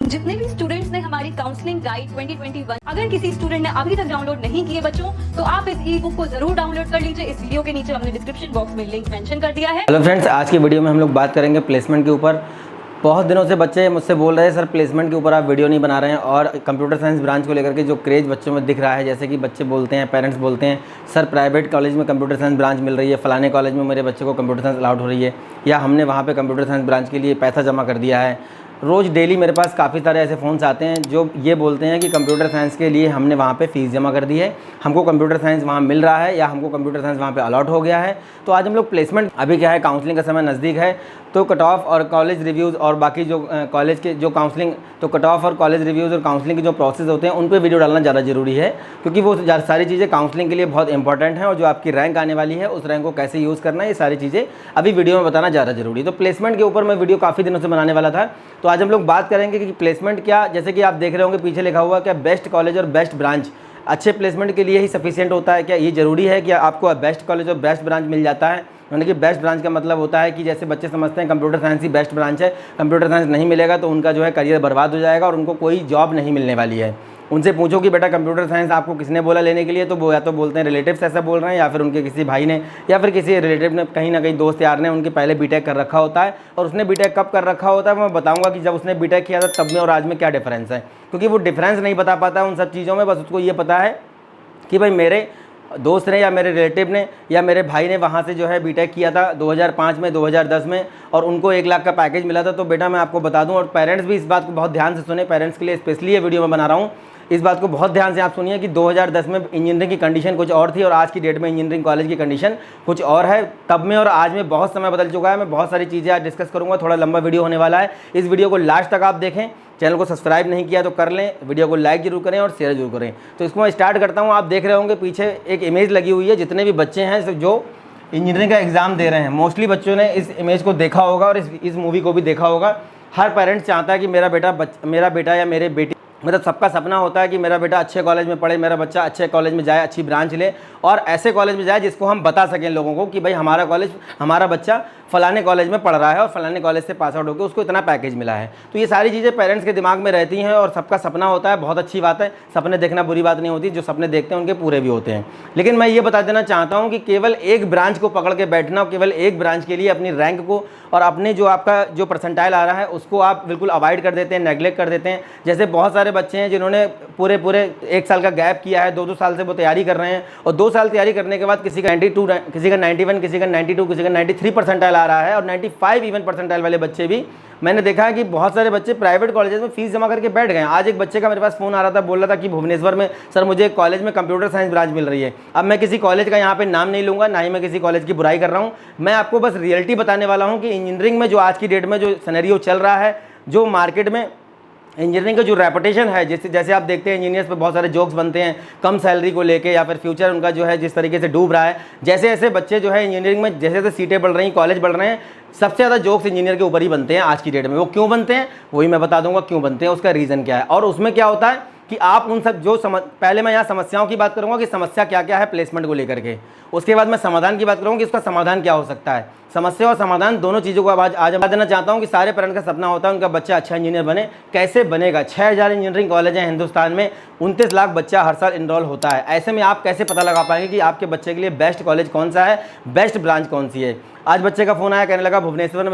जितने भी स्टूडेंट्स ने हमारी काउंसलिंग गाइड 2021 अगर किसी स्टूडेंट ने अभी तक डाउनलोड नहीं किए बच्चों, तो आप इस ई बुक को जरूर डाउनलोड कर लीजिए। इस वीडियो के नीचे हमने डिस्क्रिप्शन बॉक्स में लिंक मेंशन कर दिया है। हेलो फ्रेंड्स, आज की वीडियो में हम लोग बात करेंगे प्लेसमेंट के ऊपर। बहुत दिनों से बच्चे मुझसे बोल रहे हैं सर प्लेसमेंट के ऊपर आप वीडियो नहीं बना रहे हैं, और कंप्यूटर साइंस ब्रांच को लेकर के जो क्रेज़ बच्चों में दिख रहा है, जैसे कि बच्चे बोलते हैं, पेरेंट्स बोलते हैं सर प्राइवेट कॉलेज में कंप्यूटर साइंस ब्रांच मिल रही है, फलाने कॉलेज में मेरे बच्चे को कंप्यूटर साइंस अलाउड हो रही है, या हमने वहाँ पे कंप्यूटर साइंस ब्रांच के लिए पैसा जमा कर दिया है। रोज़ डेली मेरे पास काफ़ी सारे ऐसे फ़ोन्स आते हैं जो ये बोलते हैं कि कंप्यूटर साइंस के लिए हमने वहाँ पे फ़ीस जमा कर दी है, हमको कंप्यूटर साइंस वहाँ मिल रहा है, या हमको कंप्यूटर साइंस वहाँ पे अलॉट हो गया है। तो आज हम लोग प्लेसमेंट, अभी क्या है काउंसलिंग का समय नज़दीक है, तो कट ऑफ और कॉलेज रिव्यूज़ और बाकी जो कॉलेज के जो काउंसलिंग, तो कट ऑफ और कॉलेज रिव्यूज़ और काउंसलिंग के जो प्रोसेस होते हैं उन पर वीडियो डालना ज़्यादा ज़रूरी है, क्योंकि वो सारी चीज़ें काउंसलिंग के लिए बहुत इंपॉर्टेंट हैं, और जो आपकी रैंक आने वाली है उस रैंक को कैसे यूज़ करना है, ये सारी चीज़ें अभी वीडियो में बताना ज़्यादा ज़रूरी है। तो प्लेसमेंट के ऊपर मैं वीडियो काफ़ी दिनों से बनाने वाला था, तो आज हम लोग बात करेंगे कि प्लेसमेंट क्या, जैसे कि आप देख रहे होंगे पीछे लिखा हुआ क्या बेस्ट कॉलेज और बेस्ट ब्रांच अच्छे प्लेसमेंट के लिए ही सफिशिएंट होता है क्या? ये ज़रूरी है कि आपको बेस्ट कॉलेज और बेस्ट ब्रांच मिल जाता है? यानी कि बेस्ट ब्रांच का मतलब होता है कि जैसे बच्चे समझते हैं कंप्यूटर साइंस ही बेस्ट ब्रांच है, कंप्यूटर साइंस नहीं मिलेगा तो उनका जो है करियर बर्बाद हो जाएगा और उनको कोई जॉब नहीं मिलने वाली है। उनसे पूछो कि बेटा कंप्यूटर साइंस आपको किसने बोला लेने के लिए, तो वो या तो बोलते हैं रिलेटिव्स ऐसा बोल रहे हैं, या फिर उनके किसी भाई ने या फिर किसी रिलेटिव ने, कहीं ना कहीं दोस्त यार ने उनके पहले बीटेक कर रखा होता है। और उसने बीटेक कब कर रखा होता है मैं बताऊंगा कि जब उसने बीटेक किया था तब में और आज में क्या डिफरेंस है, क्योंकि वो डिफरेंस नहीं बता पाता उन सब चीज़ों में। बस उसको ये पता है कि भाई मेरे दोस्त ने या मेरे रिलेटिव ने या मेरे भाई ने वहाँ से जो है बीटेक किया था 2005 में 2010 में, और उनको 1 लाख का पैकेज मिला था। तो बेटा मैं आपको बता दूं, और पेरेंट्स भी इस बात को बहुत ध्यान से सुने, पेरेंट्स के लिए स्पेशली ये वीडियो मैं बना रहा हूँ, इस बात को बहुत ध्यान से आप सुनिए कि 2010 में इंजीनियरिंग की कंडीशन कुछ और थी और आज की डेट में इंजीनियरिंग कॉलेज की कंडीशन कुछ और है। तब में और आज में बहुत समय बदल चुका है। मैं बहुत सारी चीज़ें आज डिस्कस करूँगा, थोड़ा लंबा वीडियो होने वाला है। इस वीडियो को लास्ट तक आप देखें, चैनल को सब्सक्राइब नहीं किया तो कर लें, वीडियो को लाइक जरूर करें और शेयर जरूर करें। तो इसको मैं स्टार्ट करता हूँ। आप देख रहे होंगे पीछे एक इमेज लगी हुई है, जितने भी बच्चे हैं जो इंजीनियरिंग का एग्ज़ाम दे रहे हैं, मोस्टली बच्चों ने इस इमेज को देखा होगा और इस मूवी को भी देखा होगा। हर पेरेंट्स चाहता है कि मेरा बेटा या मेरे बेटी, मतलब सबका सपना होता है कि मेरा बेटा अच्छे कॉलेज में पढ़े, मेरा बच्चा अच्छे कॉलेज में जाए, अच्छी ब्रांच ले और ऐसे कॉलेज में जाए जिसको हम बता सकें लोगों को कि भाई हमारा बच्चा फलाने कॉलेज में पढ़ रहा है और फलाने कॉलेज से पास आउट होकर उसको इतना पैकेज मिला है। तो ये सारी चीज़ें पेरेंट्स के दिमाग में रहती हैं और सबका सपना होता है। बहुत अच्छी बात है, सपने देखना बुरी बात नहीं होती, जो सपने देखते हैं उनके पूरे भी होते हैं। लेकिन मैं ये बता देना चाहता हूँ कि केवल एक ब्रांच को पकड़ के बैठना, केवल एक ब्रांच के लिए अपनी रैंक को और अपने जो आपका जो परसेंटाइल आ रहा है उसको आप बिल्कुल अवॉइड कर देते हैं, नेगलेक्ट कर देते हैं। जैसे बहुत सारे बच्चे हैं जिन्होंने पूरे 1 साल का गैप किया है, 2 साल से वो तैयारी कर रहे हैं, और 2 साल तैयारी करने के बाद किसी का 92, किसी का 91, किसी का 92, किसी का 93 परसेंटाइल आ रहा है, और 95 इवन परसेंटाइल वाले बच्चे भी मैंने देखा है कि बहुत सारे बच्चे प्राइवेट कॉलेजेस में फीस जमा करके बैठ गए। आज एक बच्चे का मेरे पास फ़ोन आ रहा था, बोल रहा था कि भुवनेश्वर में सर मुझे एक कॉलेज में कंप्यूटर साइंस ब्रांच मिल रही है। अब मैं किसी कॉलेज का यहाँ पे नाम नहीं लूँगा, ना ही मैं किसी कॉलेज की बुराई कर रहा हूँ, मैं आपको बस रियलिटी बताने वाला हूँ कि इंजीनियरिंग में जो आज की डेट में जो सिनेरियो चल रहा है, जो मार्केट में इंजीनियरिंग का जो रेपुटेशन है, जैसे आप देखते हैं इंजीनियर्स पे बहुत सारे जोक्स बनते हैं कम सैलरी को लेके, या फिर फ्यूचर उनका जो है जिस तरीके से डूब रहा है। जैसे जैसे बच्चे जो है इंजीनियरिंग में जैसे जैसे सीटें बढ़ रही हैं, कॉलेज बढ़ रहे हैं, सबसे ज़्यादा जोक्स इंजीनियर के ऊपर ही बनते हैं आज की डेट में। वो क्यों बनते हैं वही मैं बता दूंगा, क्यों बनते हैं, उसका रीज़न क्या है। और उसमें क्या होता है कि आप उन सब जो पहले मैं यहाँ समस्याओं की बात करूँगा कि समस्या क्या क्या है प्लेसमेंट को लेकर के, उसके बाद मैं समाधान की बात करूँगा कि उसका समाधान क्या हो सकता है। समस्या और समाधान दोनों चीज़ों को आज बता देना चाहता हूँ कि सारे पेरेंट का सपना होता है उनका बच्चा अच्छा इंजीनियर बने। कैसे बनेगा? 6000 इंजीनियरिंग कॉलेज हैं हिंदुस्तान में, 29 लाख बच्चा हर साल इनरोल होता है। ऐसे में आप कैसे पता लगा पाएंगे कि आपके बच्चे के लिए बेस्ट कॉलेज कौन सा है, बेस्ट ब्रांच कौन सी है? आज बच्चे का फ़ोन आया, कहने लगा भुवनेश्वर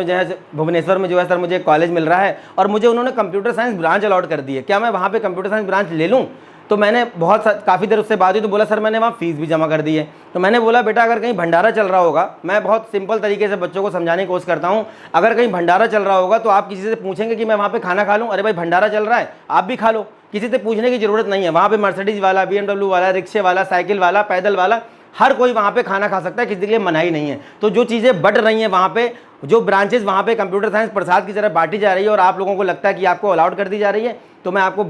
में जो है सर मुझे कॉलेज मिल रहा है और मुझे उन्होंने कंप्यूटर साइंस ब्रांच अलॉट कर दी है, क्या मैं वहाँ पे कंप्यूटर साइंस ब्रांच ले लूँ? तो मैंने काफ़ी देर उससे बात हुई तो बोला सर मैंने वहाँ फ़ीस भी जमा कर दी है। तो मैंने बोला बेटा अगर कहीं भंडारा चल रहा होगा, मैं बहुत सिंपल तरीके से बच्चों को समझाने की कोशिश करता हूँ, अगर कहीं भंडारा चल रहा होगा तो आप किसी से पूछेंगे कि मैं वहाँ पे खाना खा लूँ? अरे भाई भंडारा चल रहा है, आप भी खा लो, किसी से पूछने की ज़रूरत नहीं है। वहाँ पे मर्सिडीज़ वाला, BMW वाला, रिक्शे वाला, साइकिल वाला, पैदल वाला, हर कोई वहाँ पे खाना खा सकता है, किसी के लिए मनाही नहीं है। तो जो चीज़ें बढ़ रही हैं वहाँ पे, जो ब्रांचेस वहाँ पे कंप्यूटर साइंस प्रसाद की तरह बांटी जा रही है और आप लोगों को लगता है कि आपको अलाउड कर दी जा रही है, तो मैं आपको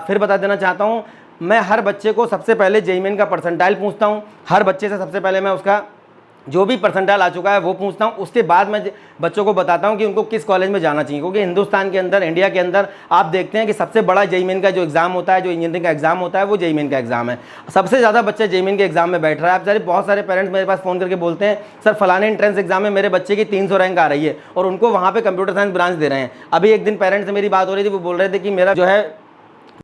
फिर बता देना चाहता हूँ, मैं हर बच्चे को सबसे पहले जेईई मेन का परसेंटाइल पूछता हूँ। हर बच्चे से सबसे पहले मैं उसका जो भी परसेंटाइल आ चुका है वो पूछता हूँ, उसके बाद मैं बच्चों को बताता हूँ कि उनको किस कॉलेज में जाना चाहिए। क्योंकि हिंदुस्तान के अंदर, इंडिया के अंदर आप देखते हैं कि सबसे बड़ा जेईई मेन का जो एग्जाम होता है, जो इंजीनियरिंग का एग्जाम होता है, वो जेईई मेन का एग्जाम है। सबसे ज़्यादा बच्चे जेईई मेन के एग्जाम में बैठ रहा है। आप सारे बहुत सारे पेरेंट्स मेरे पास फ़ोन करके बोलते हैं सर फलाने एंट्रेंस एग्जाम में मेरे बच्चे की 300 रैंक आ रही है और उनको वहाँ पर कंप्यूटर साइंस ब्रांच दे रहे हैं। अभी एक दिन पेरेंट्स से मेरी बात हो रही थी, वो बोल रहे थे कि मेरा जो है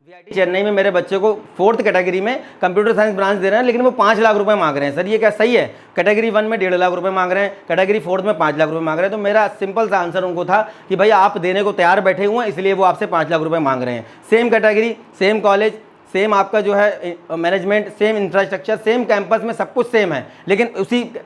वीआईटी चेन्नई में मेरे बच्चे को 4th कैटेगरी में कंप्यूटर साइंस ब्रांच दे रहे हैं, लेकिन वो 5 लाख रुपए मांग रहे हैं। सर ये क्या सही है? कैटेगरी 1 में 1.5 लाख रुपए मांग रहे हैं, कैटेगरी 4th में 5 लाख रुपए मांग रहे हैं। तो मेरा सिंपल सा आंसर उनको था कि भाई आप देने को तैयार बैठे हुए हैं, इसलिए वो आपसे 5 लाख रुपए मांग रहे हैं। Same category, same college, same आपका जो है management, same infrastructure, same campus में सब कुछ सेम है, लेकिन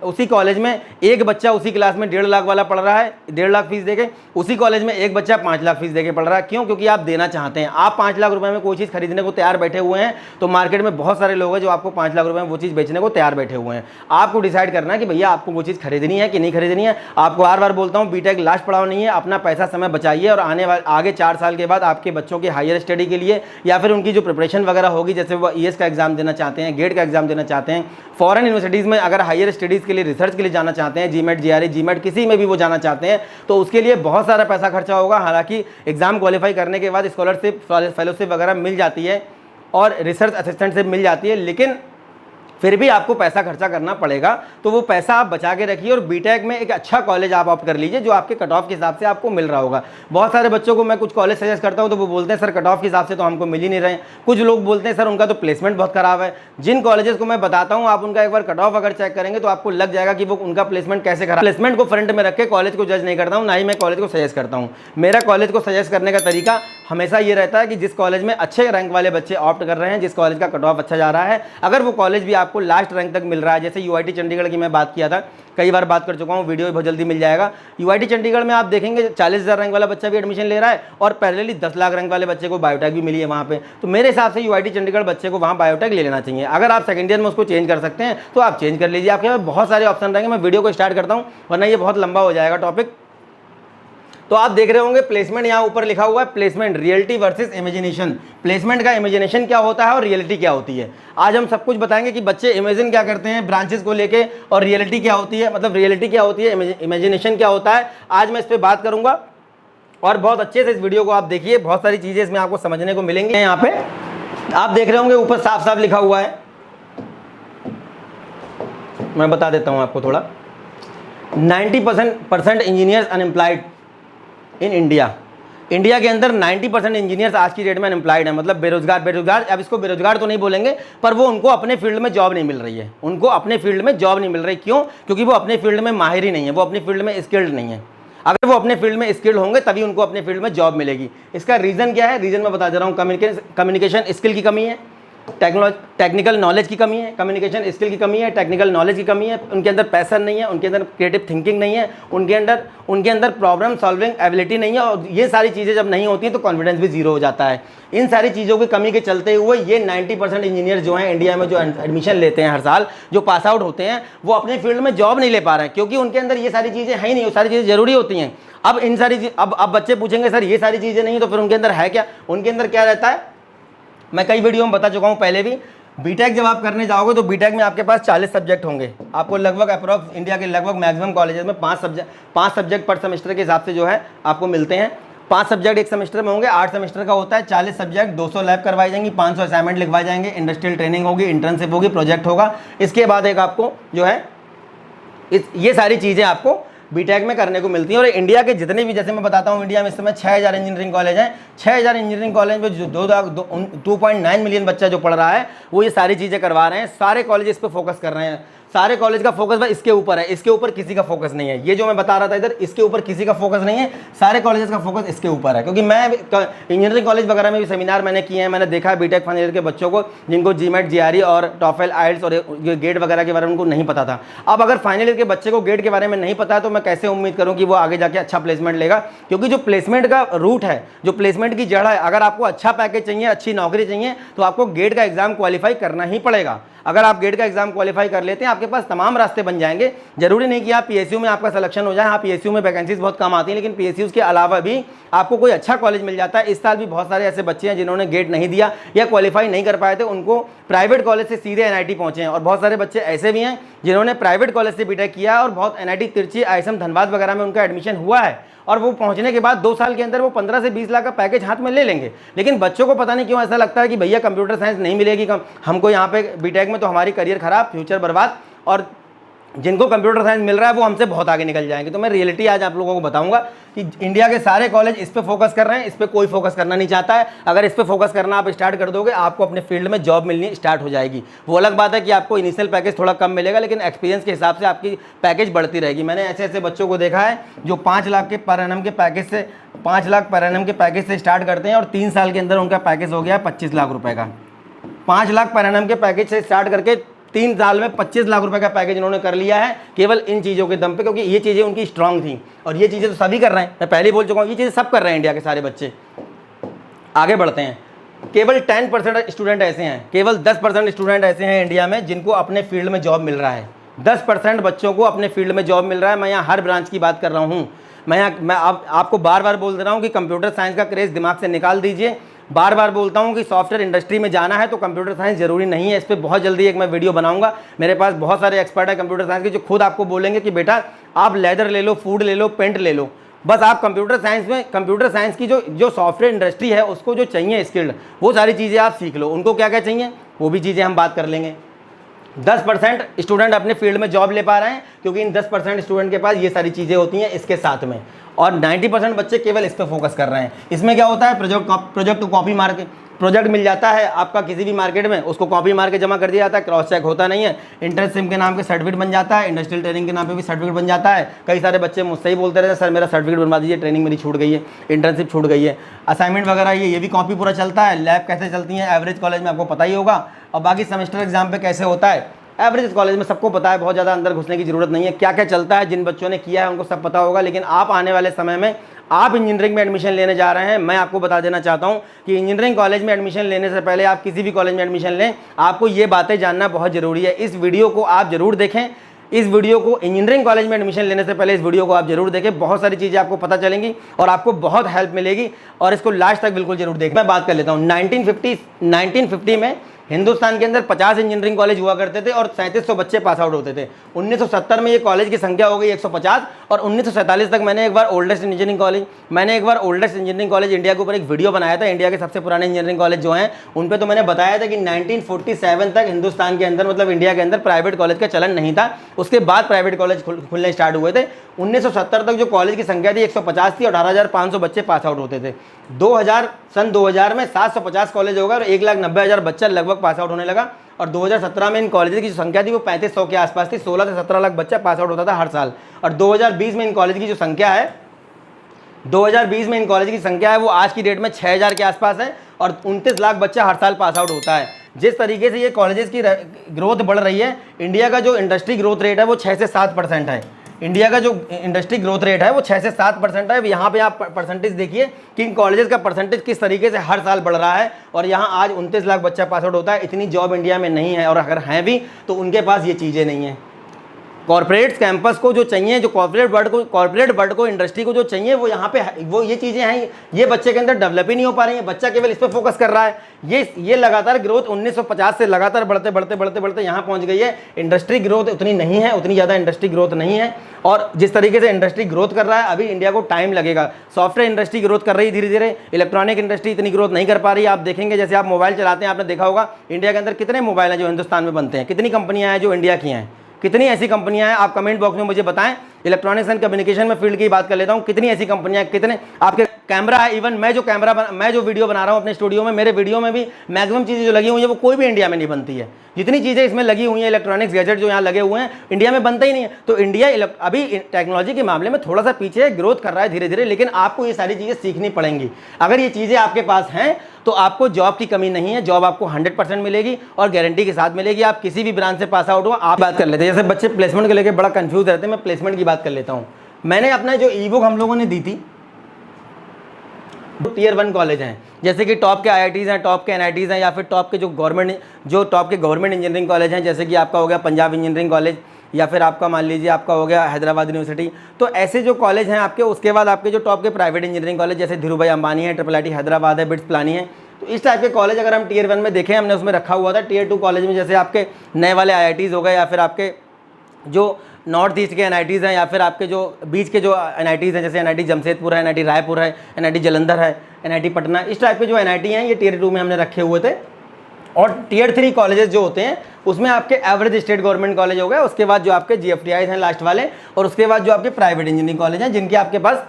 उसी कॉलेज में एक बच्चा उसी क्लास में 1.5 लाख वाला पढ़ रहा है, 1.5 लाख फीस देके, उसी कॉलेज में एक बच्चा 5 लाख फीस देके पढ़ रहा है। क्यों? क्योंकि आप देना चाहते हैं। आप 5 लाख रुपए में कोई चीज़ खरीदने को तैयार बैठे हुए हैं, तो मार्केट में बहुत सारे लोग हैं जो आपको 5 लाख रुपए में वो चीज़ बेचने को तैयार बैठे हुए हैं। आपको डिसाइड करना है कि भैया आपको वो चीज़ खरीदनी है कि नहीं खरीदनी है। आपको बार बार बोलता हूँ, बीटेक लास्ट पड़ाव नहीं है। अपना पैसा समय बचाइए और आगे 4 साल के बाद आपके बच्चों के हायर स्टडी के लिए या फिर उनकी जो प्रिपरेशन वगैरह होगी, जैसे वो ईएस का एग्जाम देना चाहते हैं, गेट का एग्जाम देना चाहते हैं, फॉरेन यूनिवर्सिटीज़ में अगर हायर स्टडीज़ के लिए, रिसर्च के लिए जाना चाहते हैं, जीमेट, जीआरई, जीमेट किसी में भी वो जाना चाहते हैं, तो उसके लिए बहुत सारा पैसा खर्चा होगा। हालांकि एग्जाम क्वालिफाई करने के बाद स्कॉलरशिप, फेलोशिप वगैरह मिल जाती है और रिसर्च असिस्टेंटशिप मिल जाती है, लेकिन फिर भी आपको पैसा खर्चा करना पड़ेगा। तो वो पैसा आप बचा के रखिए और बीटेक में एक अच्छा कॉलेज आप ऑप्ट कर लीजिए जो आपके कट ऑफ के हिसाब से आपको मिल रहा होगा। बहुत सारे बच्चों को मैं कुछ कॉलेज सजेस्ट करता हूं तो वो बोलते हैं सर कट ऑफ के हिसाब से तो हमको मिल ही नहीं रहे। कुछ लोग बोलते हैं सर उनका तो प्लेसमेंट बहुत खराब है। जिन कॉलेजेस को मैं बताता हूँ आप उनका एक बार कट ऑफ अगर चेक करेंगे तो आपको लग जाएगा कि वो उनका प्लेसमेंट कैसे खराब। प्लेसमेंट को फ्रंट में रख के कॉलेज को जज नहीं करता हूँ, ना ही मैं कॉलेज को सजेस्ट करता हूँ। मेरा कॉलेज को सजेस्ट करने का तरीका हमेशा ये रहता है कि जिस कॉलेज में अच्छे रैंक वाले बच्चे ऑप्ट कर रहे हैं, जिस कॉलेज का कट ऑफ अच्छा जा रहा है, अगर वो कॉलेज भी आपको लास्ट रैंक तक मिल रहा है, जैसे यूआईटी चंडीगढ़ की मैं बात किया था, कई बार बात कर चुका हूँ, वीडियो बहुत जल्दी मिल जाएगा। यूआईटी चंडीगढ़ में आप देखेंगे 40,000 रैंक वाला बच्चा भी एडमिशन ले रहा है और पैरेलली 10 लाख रैंक वाले बच्चे को बायोटेक भी मिली है वहाँ पे। तो मेरे हिसाब से यूआईटी चंडीगढ़ बच्चे को वहाँ बायोटेक ले लेना चाहिए। अगर आप सेकंड ईयर में उसको चेंज कर सकते हैं तो आप चेंज कर लीजिए, आपके पास बहुत सारे ऑप्शन रहेंगे। मैं वीडियो को स्टार्ट करता हूँ वरना ये बहुत लंबा हो जाएगा टॉपिक। तो आप देख रहे होंगे प्लेसमेंट, यहाँ ऊपर लिखा हुआ है placement, reality versus imagination. Placement का इमेजिनेशन क्या होता है और रियलिटी क्या होती है, आज हम सब कुछ बताएंगे कि बच्चे इमेजिन क्या करते हैं ब्रांचेस को लेके और रियलिटी क्या होती है, मतलब रियलिटी क्या होती है, इमेजिनेशन क्या होता है। आज मैं इस पर बात करूंगा और बहुत अच्छे से इस वीडियो को आप देखिए, बहुत सारी चीज़ें इसमें आपको समझने को मिलेंगी। यहाँ पे आप देख रहे होंगे ऊपर साफ साफ लिखा हुआ है, मैं बता देता हूँ आपको थोड़ा। 90% engineers unemployed in India. India के अंदर 90% इंजीनियर्स आज की डेट में अनएम्प्लॉयड है, मतलब बेरोजगार। अब इसको बेरोजगार तो नहीं बोलेंगे, पर वो उनको अपने फील्ड में जॉब नहीं मिल रही है, उनको अपने फील्ड में जॉब नहीं मिल रही। क्यों? क्योंकि वो अपने फील्ड में माहिर ही नहीं है, वो अपनी फील्ड में स्किल्ड नहीं है। अगर वो अपने फील्ड में स्किल्ड होंगे तभी उनको अपने फील्ड में जॉब मिलेगी। इसका रीज़न क्या है? रीज़न मैं बता दे रहा हूँ। कम्युनिकेशन स्किल की कमी है, टेक्निकल नॉलेज की कमी है, कम्युनिकेशन स्किल की कमी है, टेक्निकल नॉलेज की कमी है, उनके अंदर पैशन नहीं है, उनके अंदर क्रिएटिव थिंकिंग नहीं है, उनके अंदर प्रॉब्लम सॉल्विंग एबिलिटी नहीं है। और ये सारी चीज़ें जब नहीं होती तो कॉन्फिडेंस भी जीरो हो जाता है। इन सारी चीज़ों की कमी के चलते हुए ये 90% इंजीनियर जो हैं इंडिया में, जो एडमिशन लेते हैं हर साल, जो पास आउट होते हैं, वो अपने फील्ड में जॉब नहीं ले पा रहे हैं क्योंकि उनके अंदर ये सारी चीज़ें है ही नहीं। वो सारी चीज़ें जरूरी होती हैं। अब इन सारी अब बच्चे पूछेंगे सर ये सारी चीज़ें नहीं तो फिर उनके अंदर है क्या? उनके अंदर क्या रहता है? मैं कई वीडियो में बता चुका हूँ पहले भी। बीटेक जब आप करने जाओगे तो बीटेक में आपके पास 40 सब्जेक्ट होंगे। आपको लगभग अप्रॉक्स इंडिया के लगभग मैक्सिमम कॉलेजेस में 5 सब्जेक्ट पर सेमेस्टर के हिसाब से जो है आपको मिलते हैं। 5 सब्जेक्ट एक सेमेस्टर में होंगे, 8 सेमेस्टर का होता है, 40 सब्जेक्ट, 200 लैब करवाई जाएंगी, 500 असाइनमेंट लिखवाए जाएंगे, इंडस्ट्रियल ट्रेनिंग होगी, इंटर्नशिप होगी, प्रोजेक्ट होगा। इसके बाद एक आपको जो है ये सारी चीज़ें आपको बीटेक में करने को मिलती हैं। और इंडिया के जितने भी, जैसे मैं बताता हूँ, इंडिया में इस समय 6000 इंजीनियरिंग कॉलेज हैं। 6000 इंजीनियरिंग कॉलेज में जो 2.9 मिलियन बच्चा जो पढ़ रहा है वो ये सारी चीज़ें करवा रहे हैं। सारे कॉलेज इस पर फोकस कर रहे हैं। सारे कॉलेज का फोकस भाई इसके ऊपर है, इसके ऊपर किसी का फोकस नहीं है। ये जो मैं बता रहा था इधर, इसके ऊपर किसी का फोकस नहीं है, सारे कॉलेजेस का फोकस इसके ऊपर है। क्योंकि मैं इंजीनियरिंग कॉलेज वगैरह में भी सेमिनार मैंने किए हैं, मैंने देखा है बीटेक फाइनल ईयर के बच्चों को जिनको जीमेट, जीआरई और टॉफेल, आइल्स और गेट वगैरह के बारे में उनको नहीं पता था। अब अगर फाइनल ईयर के बच्चे को गेट के बारे में नहीं पता है तो मैं कैसे उम्मीद करूँ कि वो आगे जाके अच्छा प्लेसमेंट लेगा? क्योंकि जो प्लेसमेंट का रूट है, जो प्लेसमेंट की जड़ है, अगर आपको अच्छा पैकेज चाहिए, अच्छी नौकरी चाहिए तो आपको गेट का एग्जाम क्वालिफाई करना ही पड़ेगा। अगर आप गेट का एग्जाम क्वालिफाई कर लेते हैं आपके पास तमाम रास्ते बन जाएंगे। जरूरी नहीं कि आप पीएसयू में आपका सिलेक्शन हो जाए। हाँ, पीएसयू में वैकेंसीज बहुत कम आती हैं, लेकिन पीएसयू के अलावा भी आपको कोई अच्छा कॉलेज मिल जाता है। इस साल भी बहुत सारे ऐसे बच्चे हैं जिन्होंने गेट नहीं दिया या क्वालिफाई नहीं कर पाए थे, उनको प्राइवेट कॉलेज से सीधे एनआईटी पहुंचे हैं। और बहुत सारे बच्चे ऐसे भी हैं जिन्होंने प्राइवेट कॉलेज से बीटेक किया और बहुत एनआईटी तिरछी, आईएसएम धनबाद वगैरह में उनका एडमिशन हुआ है, और वो पहुंचने के बाद 2 साल के अंदर वो 15 से 20 लाख का पैकेज हाथ में ले लेंगे। लेकिन बच्चों को पता नहीं क्यों ऐसा लगता है कि भैया कंप्यूटर साइंस नहीं मिलेगी, हमको यहाँ पे बीटेक में तो हमारी करियर खराब, फ्यूचर बर्बाद, और जिनको कंप्यूटर साइंस मिल रहा है वो हमसे बहुत आगे निकल जाएंगे। तो मैं रियलिटी आज आप लोगों को बताऊंगा कि इंडिया के सारे कॉलेज इस पे फोकस कर रहे हैं, इस पे कोई फोकस करना नहीं चाहता है। अगर इस पे फोकस करना आप स्टार्ट कर दोगे, आपको अपने फील्ड में जॉब मिलनी स्टार्ट हो जाएगी। वो अलग बात है कि आपको इनिशियल पैकेज थोड़ा कम मिलेगा, लेकिन एक्सपीरियंस के हिसाब से आपकी पैकेज बढ़ती रहेगी। मैंने ऐसे ऐसे बच्चों को देखा है जो 5 लाख के पर एनम के पैकेज से 5 लाख पर एनम के पैकेज से स्टार्ट करते हैं और 3 साल के अंदर उनका पैकेज हो गया 25 लाख रुपए का। 5 लाख पर एनम के पैकेज से स्टार्ट करके 3 साल में 25 लाख रुपए का पैकेज इन्होंने कर लिया है, केवल इन चीज़ों के दम पे, क्योंकि ये चीज़ें उनकी स्ट्रांग थी। और ये चीज़ें तो सभी कर रहे हैं, मैं पहले ही बोल चुका हूँ, ये चीज़ें सब कर रहे हैं इंडिया के सारे बच्चे। आगे बढ़ते हैं। केवल 10% स्टूडेंट ऐसे हैं, केवल 10% स्टूडेंट ऐसे हैं इंडिया में जिनको अपने फील्ड में जॉब मिल रहा है। 10% बच्चों को अपने फील्ड में जॉब मिल रहा है। मैं यहाँ हर ब्रांच की बात कर रहा हूँ। मैं आपको बार बार बोल दे रहा हूँ कि कंप्यूटर साइंस का क्रेज़ दिमाग से निकाल दीजिए। बार बार बोलता हूँ कि सॉफ्टवेयर इंडस्ट्री में जाना है तो कंप्यूटर साइंस जरूरी नहीं है। इस पर बहुत जल्दी एक मैं वीडियो बनाऊंगा। मेरे पास बहुत सारे एक्सपर्ट हैं कंप्यूटर साइंस के जो खुद आपको बोलेंगे कि बेटा आप लेदर ले लो, फूड ले लो, पेंट ले लो, बस आप कंप्यूटर साइंस की जो सॉफ्टवेयर इंडस्ट्री है उसको जो चाहिए स्किल्ड, वो सारी चीज़ें आप सीख लो। उनको क्या क्या चाहिए वो भी चीज़ें हम बात कर लेंगे। 10% स्टूडेंट अपने फील्ड में जॉब ले पा रहे हैं क्योंकि इन 10% स्टूडेंट के पास ये सारी चीज़ें होती हैं इसके साथ में, और 90% बच्चे केवल इस पर फोकस कर रहे हैं। इसमें क्या होता है, प्रोजेक्ट को कॉपी मार के प्रोजेक्ट मिल जाता है आपका किसी भी मार्केट में, उसको कॉपी मार के जमा कर दिया जाता है, क्रॉस चेक होता नहीं है, इंटर्नशिप के नाम पे सर्टिफिकेट बन जाता है, इंडस्ट्रियल ट्रेनिंग के नाम पे भी सर्टिफिकेट बन जाता है। कई सारे बच्चे मुझसे ही बोलते रहते हैं सर मेरा सर्टिफिकेट बनवा दीजिए, ट्रेनिंग मेरी छूट गई है, इंटर्नशिप छूट गई है, असाइनमेंट वगैरह ये भी कॉपी पूरा चलता है। लैब कैसे चलती है एवरेज कॉलेज में आपको पता ही होगा, और बाकी सेमेस्टर एग्जाम पे कैसे होता है एवरेज कॉलेज में सबको पता है, बहुत ज़्यादा अंदर घुसने की जरूरत नहीं है। क्या क्या चलता है जिन बच्चों ने किया है उनको सब पता होगा। लेकिन आप आने वाले समय में आप इंजीनियरिंग में एडमिशन लेने जा रहे हैं, मैं आपको बता देना चाहता हूं कि इंजीनियरिंग कॉलेज में एडमिशन लेने से पहले आप किसी भी कॉलेज में एडमिशन लें, आपको ये बातें जानना बहुत ज़रूरी है। इस वीडियो को आप ज़रूर देखें। इस वीडियो को इंजीनियरिंग कॉलेज में एडमिशन लेने से पहले इस वीडियो को आप जरूर देखें। बहुत सारी चीज़ें आपको पता चलेंगी और आपको बहुत हेल्प मिलेगी, और इसको लास्ट तक बिल्कुल जरूर देखें। मैं बात कर लेता हूँ 1950 में हिंदुस्तान के अंदर 50 इंजीनियरिंग कॉलेज हुआ करते थे और 3700 बच्चे पास आउट होते थे। 1970 में ये कॉलेज की संख्या हो गई 150, और 1947 तक मैंने एक बार ओल्डेस्ट इंजीनियरिंग कॉलेज इंडिया के ऊपर एक वीडियो बनाया था। इंडिया के सबसे पुराने इंजीनियरिंग कॉलेज जो हैं उन पे तो मैंने बताया था कि 1947 तक हिंदुस्तान के अंदर, मतलब इंडिया के अंदर प्राइवेट कॉलेज का चलन नहीं था। उसके बाद प्राइवेट कॉलेज खुलने स्टार्ट हुए थे। 1970 तक जो कॉलेज की संख्या थी 150 थी, 18,500 बच्चे पास आउट होते थे। सन 2000 में 750 कॉलेज हो गए और 1,90,000 बच्चा लगभग पास आउट होने लगा, और 2017 में इन कॉलेज की जो संख्या थी वो 3500 के आसपास थी। 16 से 17 लाख बच्चा पास आउट होता था हर साल। और 2020 में इन कॉलेज की जो संख्या है 2020 में इन कॉलेज की संख्या है वो आज की डेट में 6000 के आसपास है, और 29 लाख बच्चा हर साल पास आउट होता है। जिस तरीके से ये कॉलेजेस की ग्रोथ बढ़ रही है, इंडिया का जो इंडस्ट्री ग्रोथ रेट है वो 6 से 7% है। इंडिया का जो इंडस्ट्री ग्रोथ रेट है वो 6 से 7% है। यहाँ पे आप परसेंटेज देखिए कि इन कॉलेजेस का परसेंटेज किस तरीके से हर साल बढ़ रहा है, और यहाँ आज 29 लाख बच्चा पास आउट होता है। इतनी जॉब इंडिया में नहीं है, और अगर हैं भी तो उनके पास ये चीज़ें नहीं हैं। कॉर्पोरेट कैंपस को जो चाहिए, जो कॉर्पोरेट वर्ल्ड को इंडस्ट्री को जो चाहिए वो यहाँ पे वो ये चीज़ें हैं, ये बच्चे के अंदर डेवलप ही नहीं हो पा रही है। बच्चा केवल इस पर फोकस कर रहा है। ये लगातार ग्रोथ 1950 से लगातार बढ़ते यहाँ पहुँच गई है। इंडस्ट्री ग्रोथ उतनी नहीं है, उतनी ज़्यादा इंडस्ट्री ग्रोथ नहीं है, और जिस तरीके से इंडस्ट्री ग्रोथ कर रहा है अभी इंडिया को टाइम लगेगा। सॉफ्टवेयर इंडस्ट्री ग्रोथ कर रही है धीरे धीरे, इलेक्ट्रॉनिक इंडस्ट्री इतनी ग्रोथ नहीं कर पा रही है। आप देखेंगे जैसे आप मोबाइल चलाते हैं, आपने देखा होगा इंडिया के अंदर कितने मोबाइल हैं जो हिंदुस्तान में बनते हैं, कितनी कंपनियाँ हैं जो इंडिया की हैं, कितनी ऐसी कंपनियां हैं, आप कमेंट बॉक्स में मुझे बताएं। इलेक्ट्रॉनिक्स एंड कम्युनिकेशन में फील्ड की बात कर लेता हूं, कितनी ऐसी कंपनियां, कितने आपके कैमरा है। इवन मैं जो वीडियो बना रहा हूं अपने स्टूडियो में, मेरे वीडियो में भी मैक्सिमम चीज़ें जो लगी हुई है वो कोई भी इंडिया में नहीं बनती है। जितनी चीज़ें इसमें लगी हुई हैं, इलेक्ट्रॉनिक्स गैजेट जो यहाँ लगे हुए हैं, इंडिया में बनता ही नहीं है। तो इंडिया अभी टेक्नोलॉजी के मामले में थोड़ा सा पीछे ग्रोथ कर रहा है धीरे धीरे, लेकिन आपको ये सारी चीज़ें सीखनी पड़ेंगी। अगर ये चीज़ें आपके पास हैं तो आपको जॉब की कमी नहीं है। जॉब आपको 100% मिलेगी और गारंटी के साथ मिलेगी। आप किसी भी ब्रांच से पास आउट हो। आप बात कर लेते हैं, जैसे बच्चे प्लेसमेंट को लेकर बड़ा कंफ्यूज रहते हैं, मैं प्लेसमेंट की बात कर लेता हूँ। मैंने अपना जो ई बुक हम लोगों ने दी थी, टियर 1 कॉलेज हैं, जैसे कि टॉप के IITs हैं, टॉप के NITs हैं, या फिर टॉप के जो टॉप के गवर्नमेंट इंजीनियरिंग कॉलेज हैं, जैसे कि आपका हो गया पंजाब इंजीनियरिंग कॉलेज, या फिर आपका मान लीजिए आपका हो गया हैदराबाद यूनिवर्सिटी। तो ऐसे जो कॉलेज हैं आपके, उसके बाद आपके जो टॉप के प्राइवेट इंजीनियरिंग कॉलेज जैसे धीरू भाई अंबानी है, IIT हैदराबाद है, बिट्स पिलानी है। तो इस टाइप के कॉलेज अगर हम टियर 1 में देखें, हमने उसमें रखा हुआ था। टियर 2 कॉलेज में जैसे आपके नए वाले IITs हो गए, या फिर आपके जो नॉर्थ ईस्ट के NITs हैं, या फिर आपके जो बीच के जो NITs हैं, जैसे NIT जमशेदपुर है, NIT रायपुर है, NIT जालंधर है, NIT पटना, इस टाइप के जो NIT हैं ये टियर 2 में हमने रखे हुए थे। और टियर 3 कॉलेजेस जो होते हैं उसमें आपके एवरेज स्टेट गवर्नमेंट कॉलेज हो गए, उसके बाद जो आपके GFTIs हैं लास्ट वाले, और उसके बाद जो आपके प्राइवेट इंजीनियरिंग कॉलेज हैं जिनके आपके पास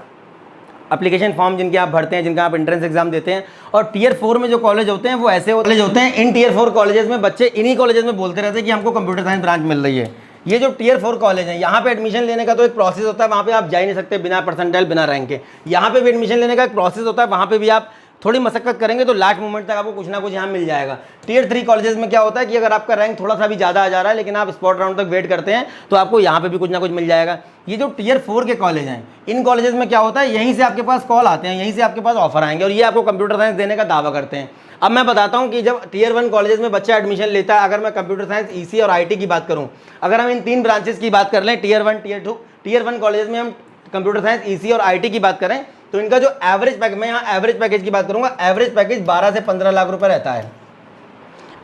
एप्लीकेशन फॉर्म जिनके आप भरते हैं, जिनका आप एंट्रेंस एग्जाम देते हैं। और टियर 4 में जो कॉलेज होते हैं वो ऐसे कॉलेज होते हैं, इन टियर 4 कॉलेजेस में बच्चे इन्हीं कॉलेजेस में बोलते रहते हैं कि हमको कंप्यूटर साइंस ब्रांच मिल रही है। ये जो टियर 4 कॉलेज हैं, यहाँ पे एडमिशन लेने का तो एक प्रोसेस होता है, वहाँ पे आप जा ही नहीं सकते बिना परसेंटाइल, बिना रैंक के। यहाँ पे भी एडमिशन लेने का एक प्रोसेस होता है, वहाँ पे भी आप थोड़ी मशक्कत करेंगे तो लास्ट मोमेंट तक आपको कुछ ना कुछ यहाँ मिल जाएगा। टियर 3 कॉलेजेस में क्या होता है कि अगर आपका रैंक थोड़ा सा भी ज़्यादा आ जा रहा है, लेकिन आप स्पॉट राउंड तक वेट करते हैं, तो आपको यहाँ पे भी कुछ ना कुछ मिल जाएगा। ये जो टियर 4 के कॉलेज हैं, इन कॉलेजेस में क्या होता है, यहीं से आपके पास कॉल आते हैं, यहीं से आपके पास ऑफर आएंगे, और ये आपको कंप्यूटर साइंस देने का दावा करते हैं। अब मैं बताता हूँ कि जब टियर 1 कॉलेजेस में बच्चा एडमिशन लेता है, अगर मैं कंप्यूटर साइंस, EC और IT की बात करूँ, अगर हम इन 3 ब्रांचेस की बात कर लें, टियर 1, टियर 2, टियर 1 कॉलेज में हम कंप्यूटर साइंस, EC और IT की बात करें, तो इनका जो एवरेज पैकेज, मैं यहाँ एवरेज पैकेज की बात करूंगा, एवरेज पैकेज 12 से 15 लाख रुपए रहता है।